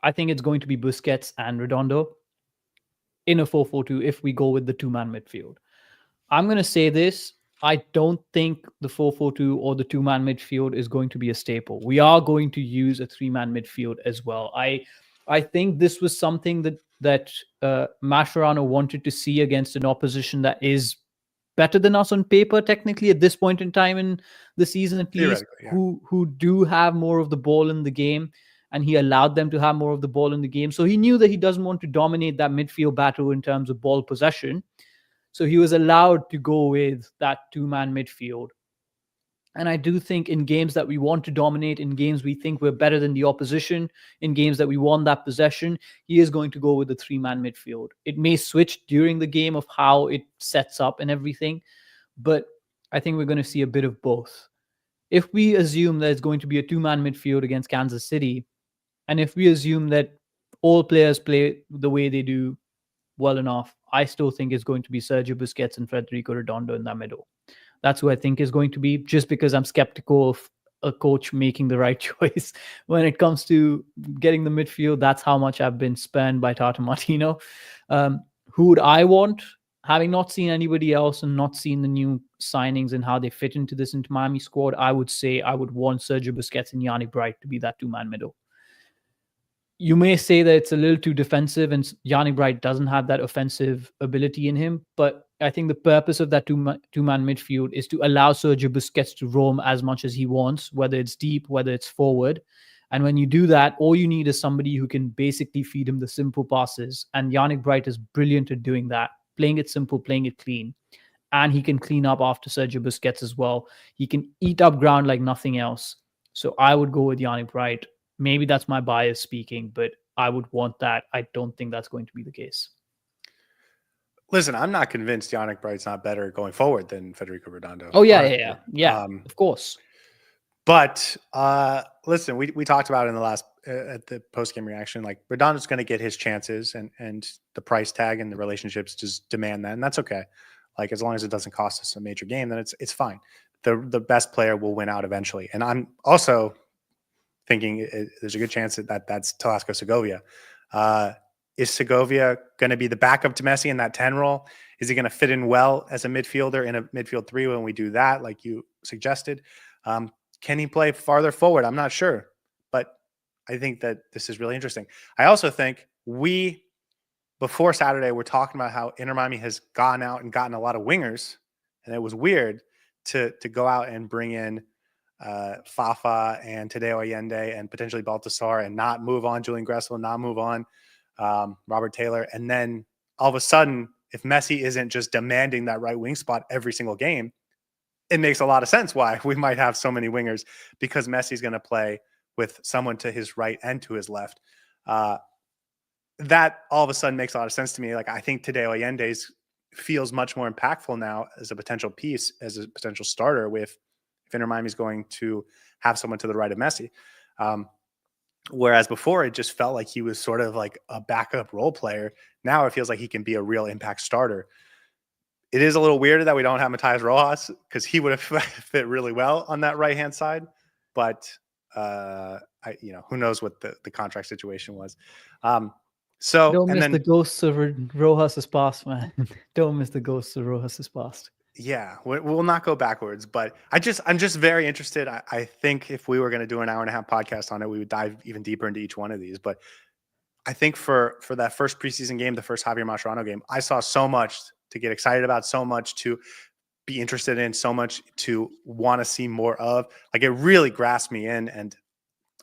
I think it's going to be Busquets and Redondo in a 4-4-2 if we go with the two-man midfield. I'm going to say this. I don't think the 4-4-2 or the two-man midfield is going to be a staple. We are going to use a three-man midfield as well. I think this was something that Mascherano wanted to see against an opposition that is better than us on paper, technically, at this point in time in the season, at least, yeah. who do have more of the ball in the game, and he allowed them to have more of the ball in the game. So he knew that he doesn't want to dominate that midfield battle in terms of ball possession. So he was allowed to go with that two-man midfield. And I do think in games that we want to dominate, in games we think we're better than the opposition, in games that we want that possession, he is going to go with the three-man midfield. It may switch during the game of how it sets up and everything, but I think we're going to see a bit of both. If we assume that it's going to be a two-man midfield against Kansas City, and if we assume that all players play the way they do well enough, I still think it's going to be Sergio Busquets and Federico Redondo in that middle. That's who I think is going to be, just because I'm skeptical of a coach making the right choice when it comes to getting the midfield. That's how much I've been spent by Tata Martino. Who would I want? Having not seen anybody else and not seen the new signings and how they fit into this Inter Miami squad, I would say I would want Sergio Busquets and Yannick Bright to be that two-man middle. You may say that it's a little too defensive and Yannick Bright doesn't have that offensive ability in him, but I think the purpose of that two-man midfield is to allow Sergio Busquets to roam as much as he wants, whether it's deep, whether it's forward. And when you do that, all you need is somebody who can basically feed him the simple passes. And Yannick Bright is brilliant at doing that, playing it simple, playing it clean. And he can clean up after Sergio Busquets as well. He can eat up ground like nothing else. So I would go with Yannick Bright. Maybe that's my bias speaking, but I would want that. I don't think that's going to be the case. Listen, I'm not convinced Yannick Bright's not better going forward than Federico Redondo. Oh, yeah. Of course. But listen, we talked about it in the last at the post-game reaction. Like, Redondo's going to get his chances, and the price tag and the relationships just demand that, and that's okay. Like, as long as it doesn't cost us a major game, then it's fine. The best player will win out eventually. And I'm also thinking there's a good chance that's Telasco Segovia. Is Segovia going to be the backup to Messi in that 10 role? Is he going to fit in well as a midfielder in a midfield 3 when we do that, like you suggested? Can he play farther forward? I'm not sure. But I think that this is really interesting. I also think before Saturday, we're talking about how Inter Miami has gone out and gotten a lot of wingers, and it was weird to go out and bring in Fafa and Tadeo Allende and potentially Baltasar and not move on Julian Gressel, not move on Robert Taylor. And then all of a sudden, if Messi isn't just demanding that right wing spot every single game, it makes a lot of sense why we might have so many wingers, because Messi's going to play with someone to his right and to his left. That all of a sudden makes a lot of sense to me. Like, I think Tadeo Allende's feels much more impactful now as a potential piece, as a potential starter if Inter Miami's going to have someone to the right of Messi. Whereas before, it just felt like he was sort of like a backup role player. Now it feels like he can be a real impact starter. It is a little weird that we don't have Matias Rojas, because he would have fit really well on that right-hand side. But, who knows what the contract situation was. So don't miss the ghosts of Rojas' past, man. Don't miss the ghosts of Rojas' past. Yeah, we'll not go backwards, but I'm just very interested. I think if we were going to do an hour and a half podcast on it, we would dive even deeper into each one of these. But I think for that first preseason game, the first Javier Mascherano game, I saw so much to get excited about, so much to be interested in, so much to want to see more of. Like, it really grasped me in. And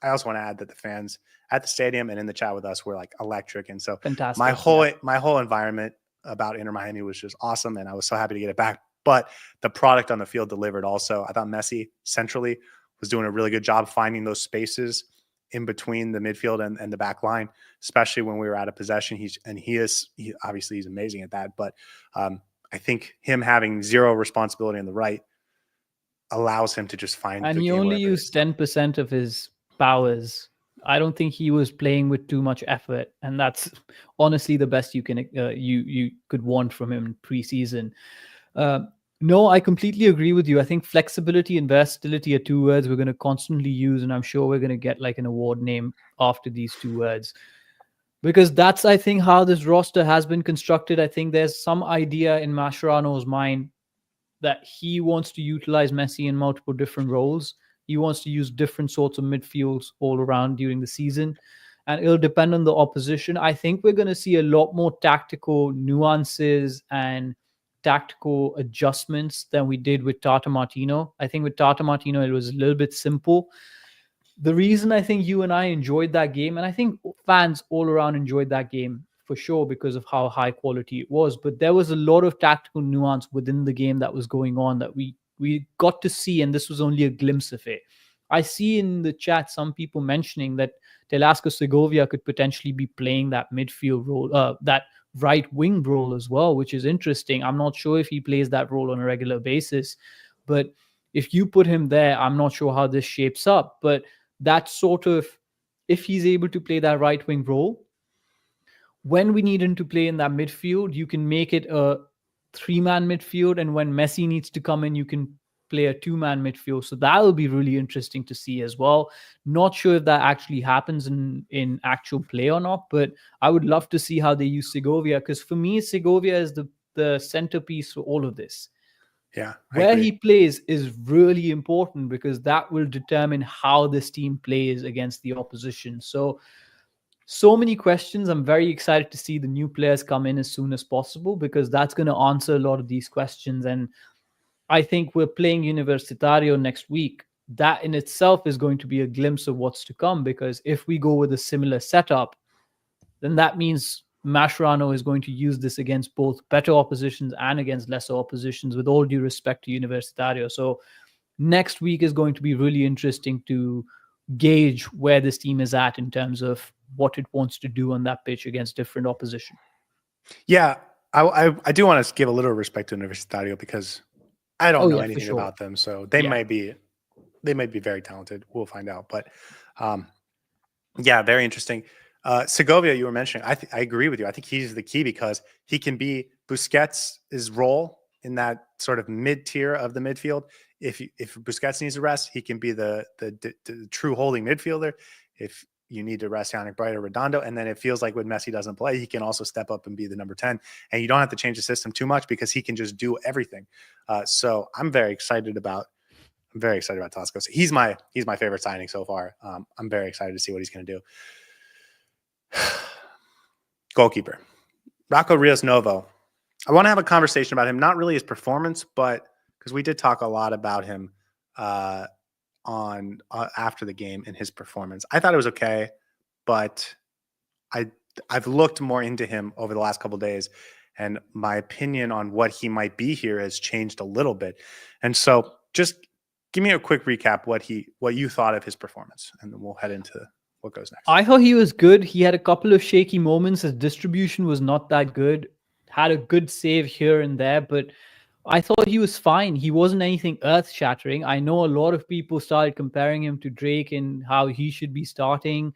I also want to add that the fans at the stadium and in the chat with us were like electric. And so fantastic. My whole environment about Inter Miami was just awesome. And I was so happy to get it back. But the product on the field delivered also. I thought Messi centrally was doing a really good job finding those spaces in between the midfield and the back line, especially when we were out of possession. He obviously he's amazing at that. But I think him having zero responsibility on the right allows him to just find. And he only used 10% of his powers. I don't think he was playing with too much effort, and that's honestly the best you can you could want from him in preseason. No, I completely agree with you. I think flexibility and versatility are two words we're going to constantly use, and I'm sure we're going to get like an award name after these two words, because that's, I think, how this roster has been constructed. I think there's some idea in Mascherano's mind that he wants to utilize Messi in multiple different roles. He wants to use different sorts of midfields all around during the season, and it'll depend on the opposition. I think we're going to see a lot more tactical nuances and tactical adjustments than we did with Tata Martino. I think with Tata Martino, it was a little bit simple. The reason I think you and I enjoyed that game, and I think fans all around enjoyed that game for sure because of how high quality it was, but there was a lot of tactical nuance within the game that was going on that we got to see, and this was only a glimpse of it. I see in the chat some people mentioning that Telasco Segovia could potentially be playing that midfield role, that right wing role as well, which is interesting. I'm not sure if he plays that role on a regular basis, but if you put him there, I'm not sure how this shapes up. But that sort of, if he's able to play that right wing role, when we need him to play in that midfield, you can make it a 3-man midfield, and when Messi needs to come in, you can play a 2-man midfield. So that will be really interesting to see as well. Not sure if that actually happens in actual play or not, but I would love to see how they use Segovia, because for me, Segovia is the centerpiece for all of this. Yeah, where he plays is really important, because that will determine how this team plays against the opposition. So many questions. I'm very excited to see the new players come in as soon as possible, because that's going to answer a lot of these questions. And I think we're playing Universitario next week. That in itself is going to be a glimpse of what's to come, because if we go with a similar setup, then that means Mascherano is going to use this against both better oppositions and against lesser oppositions, with all due respect to Universitario. So next week is going to be really interesting to gauge where this team is at in terms of what it wants to do on that pitch against different opposition. Yeah, I do want to give a little respect to Universitario, because I don't know anything about them. So they might be very talented. We'll find out. But yeah, very interesting. Segovia, you were mentioning, I agree with you. I think he's the key, because he can be Busquets' role in that sort of mid-tier of the midfield. If Busquets needs a rest, he can be the true holding midfielder. If you need to rest Yannick Bright or Redondo, and then it feels like when Messi doesn't play, he can also step up and be the number 10. And you don't have to change the system too much, because he can just do everything. So I'm very excited about I'm very excited about Tosco. So he's my favorite signing so far. I'm very excited to see what he's going to do. Goalkeeper, Rocco Ríos Novo. I want to have a conversation about him, not really his performance, but because we did talk a lot about him after the game and his performance. I thought it was okay, but I've looked more into him over the last couple of days, and my opinion on what he might be here has changed a little bit. And so, just give me a quick recap what you thought of his performance, and then we'll head into what goes next. I thought he was good. He had a couple of shaky moments. His distribution was not that good. Had a good save here and there, but I thought he was fine. He wasn't anything earth-shattering. I know a lot of people started comparing him to Drake and how he should be starting.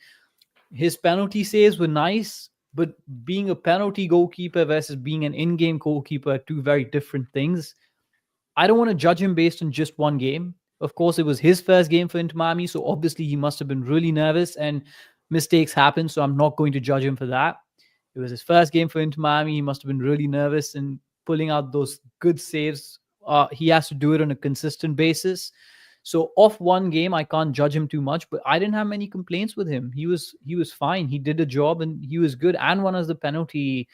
His penalty saves were nice, but being a penalty goalkeeper versus being an in-game goalkeeper are two very different things. I don't want to judge him based on just one game. Of course, it was his first game for Inter Miami, so obviously he must have been really nervous and mistakes happen, so I'm not going to judge him for that. It was his first game for Inter Miami. He must have been really nervous and pulling out those good saves. He has to do it on a consistent basis. So off one game, I can't judge him too much, but I didn't have many complaints with him. He was fine. He did a job and he was good, and won us the penalty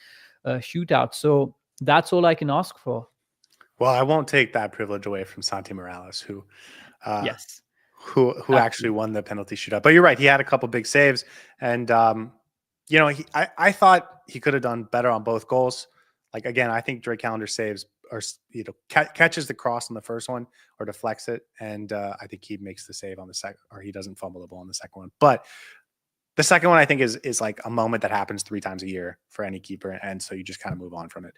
shootout. So that's all I can ask for. Well, I won't take that privilege away from Santi Morales, who Yes, who actually won the penalty shootout. But you're right; he had a couple big saves, and I thought he could have done better on both goals. Like again, I think Drake Callender's saves are catches the cross on the first one or deflects it, and I think he makes the save on the second, or he doesn't fumble the ball on the second one. But the second one, I think, is like a moment that happens 3 times a year for any keeper, and so you just kind of move on from it.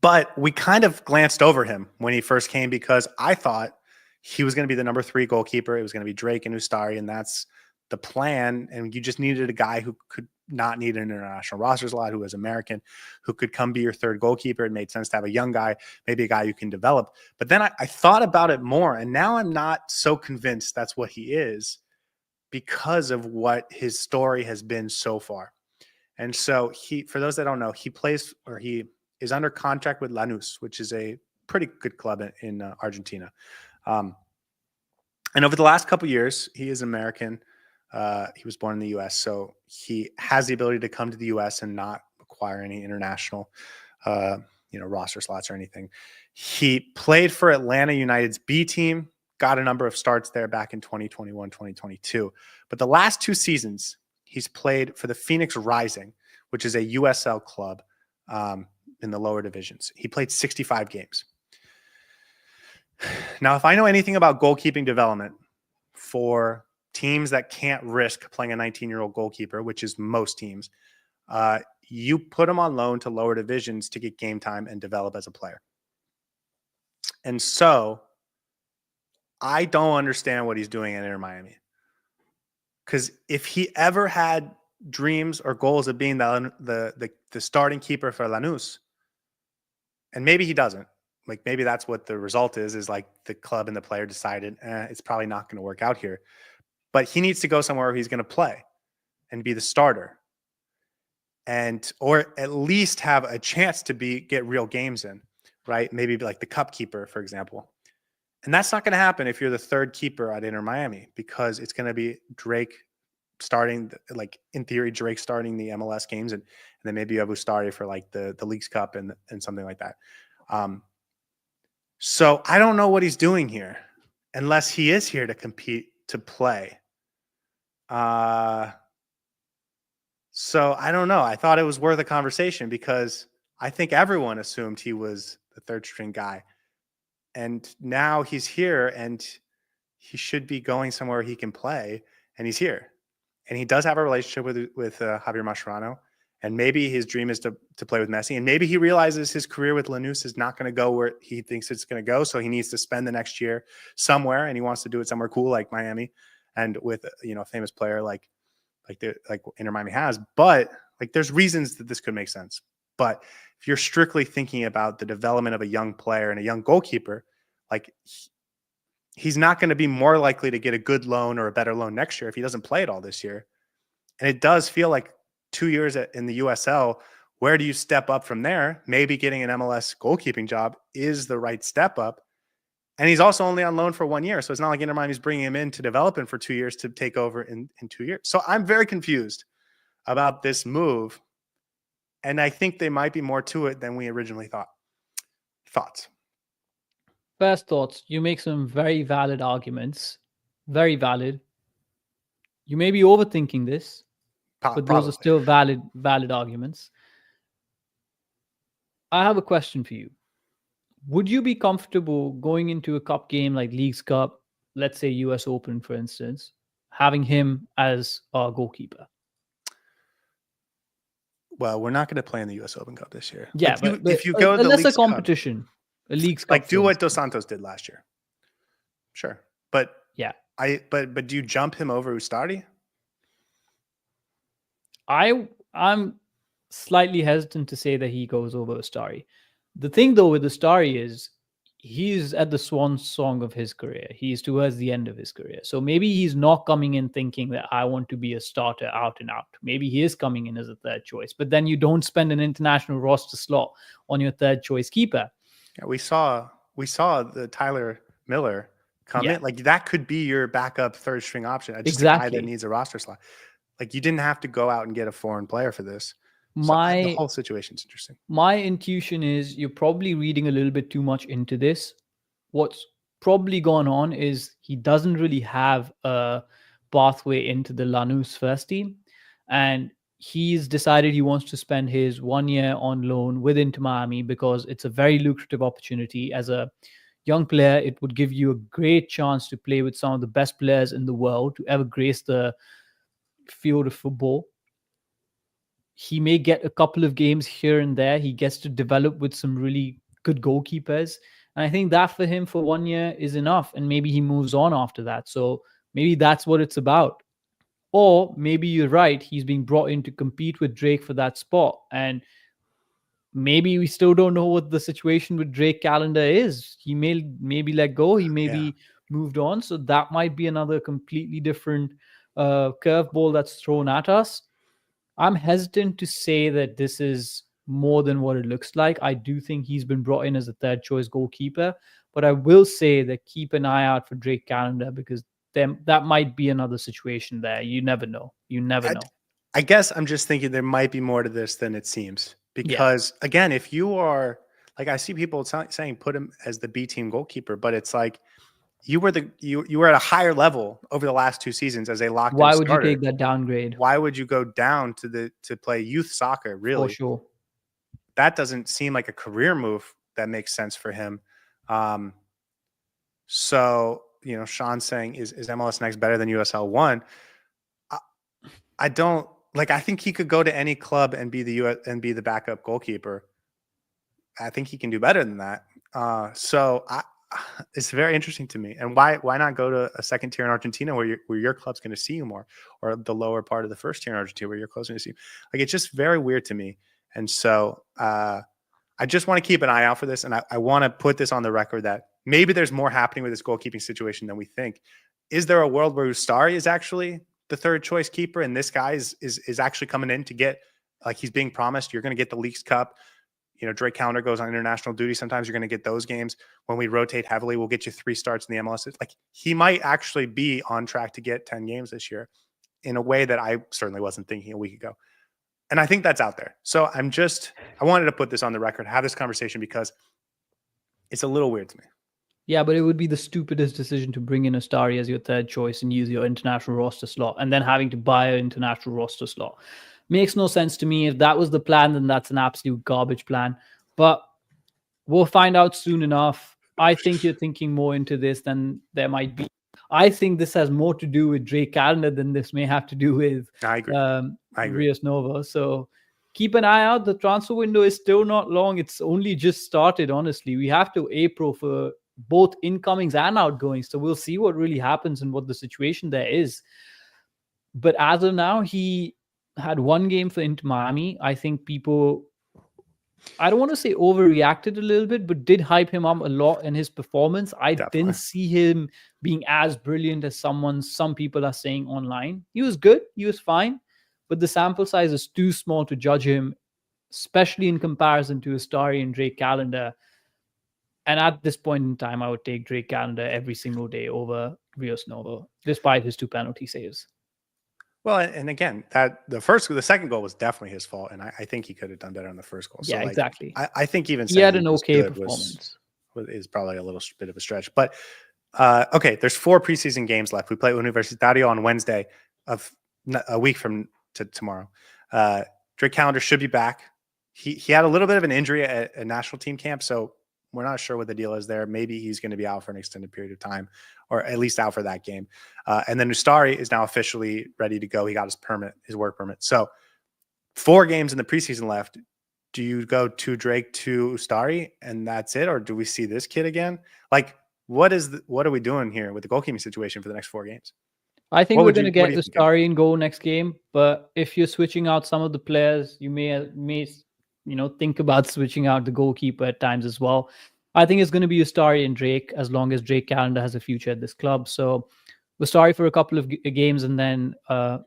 But we kind of glanced over him when he first came because I thought he was going to be the number 3 goalkeeper. It was going to be Drake and Ustari, and that's the plan. And you just needed a guy who could not need an international roster slot, who was American, who could come be your third goalkeeper. It made sense to have a young guy, maybe a guy you can develop. But then I thought about it more, and now I'm not so convinced that's what he is because of what his story has been so far. And so for those that don't know, he is under contract with Lanús, which is a pretty good club in Argentina. And over the last couple of years, he is American. He was born in the U.S., so he has the ability to come to the U.S. and not require any international, roster slots or anything. He played for Atlanta United's B team, got a number of starts there back in 2021, 2022. But the last 2 seasons, he's played for the Phoenix Rising, which is a USL club in the lower divisions. He played 65 games. Now, if I know anything about goalkeeping development for teams that can't risk playing a 19-year-old goalkeeper, which is most teams, you put them on loan to lower divisions to get game time and develop as a player. And so I don't understand what he's doing at Inter Miami. Because if he ever had dreams or goals of being the starting keeper for Lanús, and maybe he doesn't, like maybe that's what the result is like the club and the player decided it's probably not going to work out here. But he needs to go somewhere where he's going to play and be the starter, or at least have a chance to get real games in, right? Maybe like the cup keeper, for example. And that's not going to happen if you're the third keeper at Inter Miami, because it's going to be Drake starting, like in theory, Drake starting the MLS games, and then maybe you have Ustari for like the Leagues Cup and something like that. So I don't know what he's doing here, unless he is here to compete, to play. So I don't know. I thought it was worth a conversation because I think everyone assumed he was the third string guy. And now he's here and he should be going somewhere he can play, and he's here. And he does have a relationship with Javier Mascherano. And maybe his dream is to play with Messi. And maybe he realizes his career with Lanús is not going to go where he thinks it's going to go. So he needs to spend the next year somewhere, and he wants to do it somewhere cool like Miami and with a famous player like Inter Miami has. But like there's reasons that this could make sense. But if you're strictly thinking about the development of a young player and a young goalkeeper, like he's not going to be more likely to get a good loan or a better loan next year if he doesn't play it all this year. And it does feel like 2 years in the USL, where do you step up from there? Maybe getting an MLS goalkeeping job is the right step up. And he's also only on loan for 1 year. So it's not like Inter Miami's bringing him in to develop him for 2 years to take over in 2 years. So I'm very confused about this move. And I think there might be more to it than we originally thought. Thoughts? First thoughts. You make some very valid arguments. Very valid. You may be overthinking this, but those are still valid arguments. I have a question for you. Would you be comfortable going into a cup game like Leagues Cup, let's say US Open, for instance, having him as our goalkeeper? Well, we're not going to play in the US Open Cup this year. Yeah, but if you go to the lesser Leagues competition, Cup, a Leagues Cup, like do what Dos Santos did last year. Sure. But yeah, but do you jump him over Ustari? I'm slightly hesitant to say that he goes over Ustari. The thing though with Ustari is he's at the swan song of his career. He's towards the end of his career. So maybe he's not coming in thinking that I want to be a starter out and out. Maybe he is coming in as a third choice, but then you don't spend an international roster slot on your third choice keeper. Yeah, we saw the Tyler Miller come in. Like that could be your backup third string option. Just a guy that needs a roster slot. Like you didn't have to go out and get a foreign player for this. So the whole situation's interesting. My intuition is you're probably reading a little bit too much into this. What's probably gone on is he doesn't really have a pathway into the Lanús first team. And he's decided he wants to spend his 1 year on loan with Inter Miami because it's a very lucrative opportunity. As a young player, it would give you a great chance to play with some of the best players in the world to ever grace the field of football. He may get a couple of games here and there. He gets to develop with some really good goalkeepers. And I think that for him for 1 year is enough. And maybe he moves on after that. So maybe that's what it's about. Or maybe you're right. He's being brought in to compete with Drake for that spot. And maybe we still don't know what the situation with Drake calendar is. He may be let go. He may be moved on. So that might be another completely different curveball that's thrown at us. I'm hesitant to say that this is more than what it looks like. I do think he's been brought in as a third choice goalkeeper, but I will say that keep an eye out for Drake calendar because that might be another situation there. You never know. I guess I'm just thinking there might be more to this than it seems because again, if you are like, I see people saying put him as the B team goalkeeper, but it's like, you were at a higher level over the last 2 seasons as a locked-in starter. Why would you take that downgrade? Why would you go down to play youth soccer? Really, for sure. That doesn't seem like a career move that makes sense for him. So Sean's saying is MLS Next better than USL 1? I don't like. I think he could go to any club and be the backup goalkeeper. I think he can do better than that. It's very interesting to me. And why not go to a second tier in Argentina where your club's going to see you more, or the lower part of the first tier in Argentina where your club's going to see you? Like, it's just very weird to me. And so I just want to keep an eye out for this. And I want to put this on the record that maybe there's more happening with this goalkeeping situation than we think. Is there a world where Ustari is actually the third choice keeper and this guy is actually coming in to get, like he's being promised, you're going to get the Leagues Cup? Drake calendar goes on international duty. Sometimes you're going to get those games. When we rotate heavily, we'll get you 3 starts in the MLS. Like, he might actually be on track to get 10 games this year in a way that I certainly wasn't thinking a week ago. And I think that's out there. So I wanted to put this on the record, have this conversation because it's a little weird to me. Yeah, but it would be the stupidest decision to bring in Ustari as your third choice and use your international roster slot and then having to buy an international roster slot. Makes no sense to me. If that was the plan, then that's an absolute garbage plan. But we'll find out soon enough. I think you're thinking more into this than there might be. I think this has more to do with Drake calendar than this may have to do with Ríos Novo. So keep an eye out. The transfer window is still not long. It's only just started, honestly. We have to April for both incomings and outgoings. So we'll see what really happens and what the situation there is. But as of now, he had 1 game for Inter Miami. I think people, I don't want to say overreacted a little bit, but did hype him up a lot in his performance. I didn't see him being as brilliant as some people are saying online. He was good. He was fine. But the sample size is too small to judge him, especially in comparison to Ustari and Drake calendar. And at this point in time, I would take Drake Calendar every single day over Rios Novo, despite his 2 penalty saves. Well, and again, the second goal was definitely his fault, and I think he could have done better on the first goal. Yeah, So exactly. I think even he had saying an was okay good performance. is probably a little bit of a stretch. But okay, there's 4 preseason games left. We play Universitario on Wednesday of a week from tomorrow. Drake Calendar should be back. He had a little bit of an injury at a national team camp, so we're not sure what the deal is there. Maybe he's going to be out for an extended period of time, or at least out for that game. And then Ustari is now officially ready to go. He got his work permit. So 4 games in the preseason left. Do you go to Drake to Ustari and that's it? Or do we see this kid again? Like, what are we doing here with the goalkeeping situation for the next 4 games? I think we're going to get Ustari in goal next game. But if you're switching out some of the players, you may think about switching out the goalkeeper at times as well. I think it's going to be Ustari and Drake as long as Drake Calendar has a future at this club. So Ustari for a couple of games, and then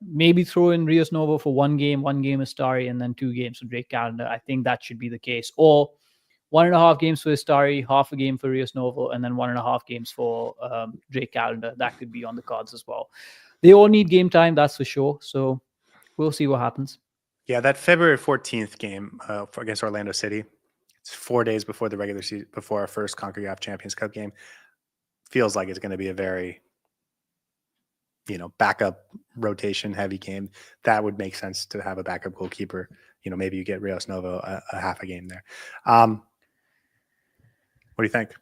maybe throw in Rios Novo for 1 game Ustari, and then 2 games for Drake Calendar. I think that should be the case. Or 1.5 games for Ustari, half a game for Rios Novo, and then 1.5 games for Drake Calendar. That could be on the cards as well. They all need game time, that's for sure. So we'll see what happens. Yeah, that February 14th game against Orlando City, it's 4 days before the regular season, before our first CONCACAF Champions Cup game. Feels like it's going to be a very, backup rotation heavy game. That would make sense to have a backup goalkeeper. Maybe you get Rios Novo a half a game there. What do you think?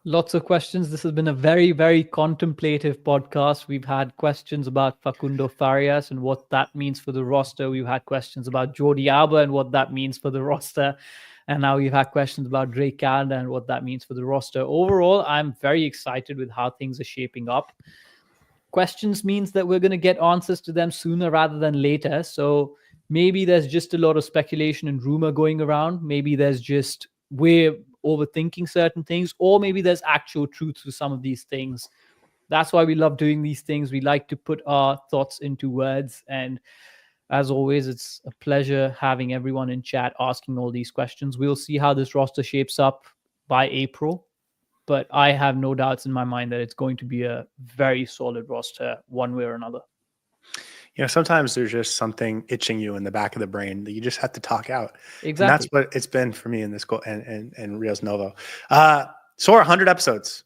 Lots of questions. This has been a very, very contemplative podcast. We've had questions about Facundo Farías and what that means for the roster. We've had questions about Jordi Alba and what that means for the roster. And now we've had questions about Drake Calendar and what that means for the roster. Overall, I'm very excited with how things are shaping up. Questions means that we're going to get answers to them sooner rather than later. So maybe there's just a lot of speculation and rumor going around. Maybe there's just we're overthinking certain things, or maybe there's actual truth to some of these things. That's why we love doing these things. We like to put our thoughts into words. And as always, it's a pleasure having everyone in chat asking all these questions. We'll see how this roster shapes up by April, but I have no doubts in my mind that it's going to be a very solid roster one way or another. Sometimes there's just something itching you in the back of the brain that you just have to talk out. Exactly. And that's what it's been for me in this goal and Rios Novo. Saur, 100 episodes.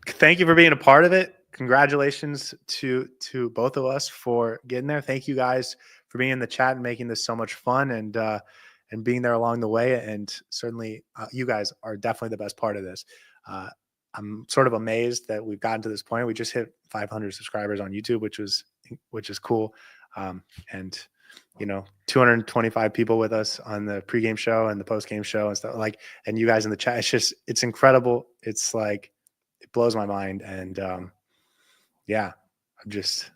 Thank you for being a part of it. Congratulations to both of us for getting there. Thank you guys for being in the chat and making this so much fun and being there along the way. And certainly you guys are definitely the best part of this. I'm sort of amazed that we've gotten to this point. We just hit 500 subscribers on YouTube, which is cool. And 225 people with us on the pregame show and the postgame show and stuff, and you guys in the chat. It's incredible. It's like, it blows my mind. And I'm just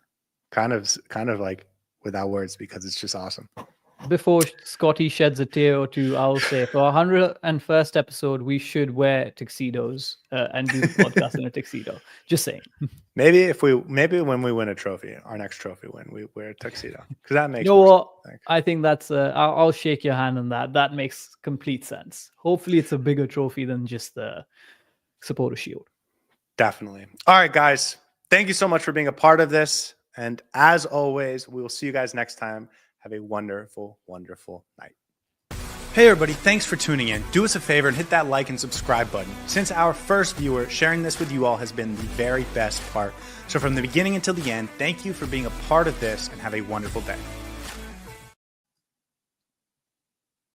kind of like without words because it's just awesome. Before Scotty sheds a tear or two, I'll say for our 101st episode, we should wear tuxedos and do the podcast in a tuxedo. Just saying. Maybe when we win a trophy, our next trophy win, we wear a tuxedo, because that makes. I think that's. I'll shake your hand on that. That makes complete sense. Hopefully, it's a bigger trophy than just the supporter shield. Definitely. All right, guys. Thank you so much for being a part of this, and as always, we will see you guys next time. Have a wonderful, wonderful night. Hey everybody, thanks for tuning in. Do us a favor and hit that like and subscribe button. Since our first viewer, sharing this with you all has been the very best part. So from the beginning until the end, thank you for being a part of this and have a wonderful day.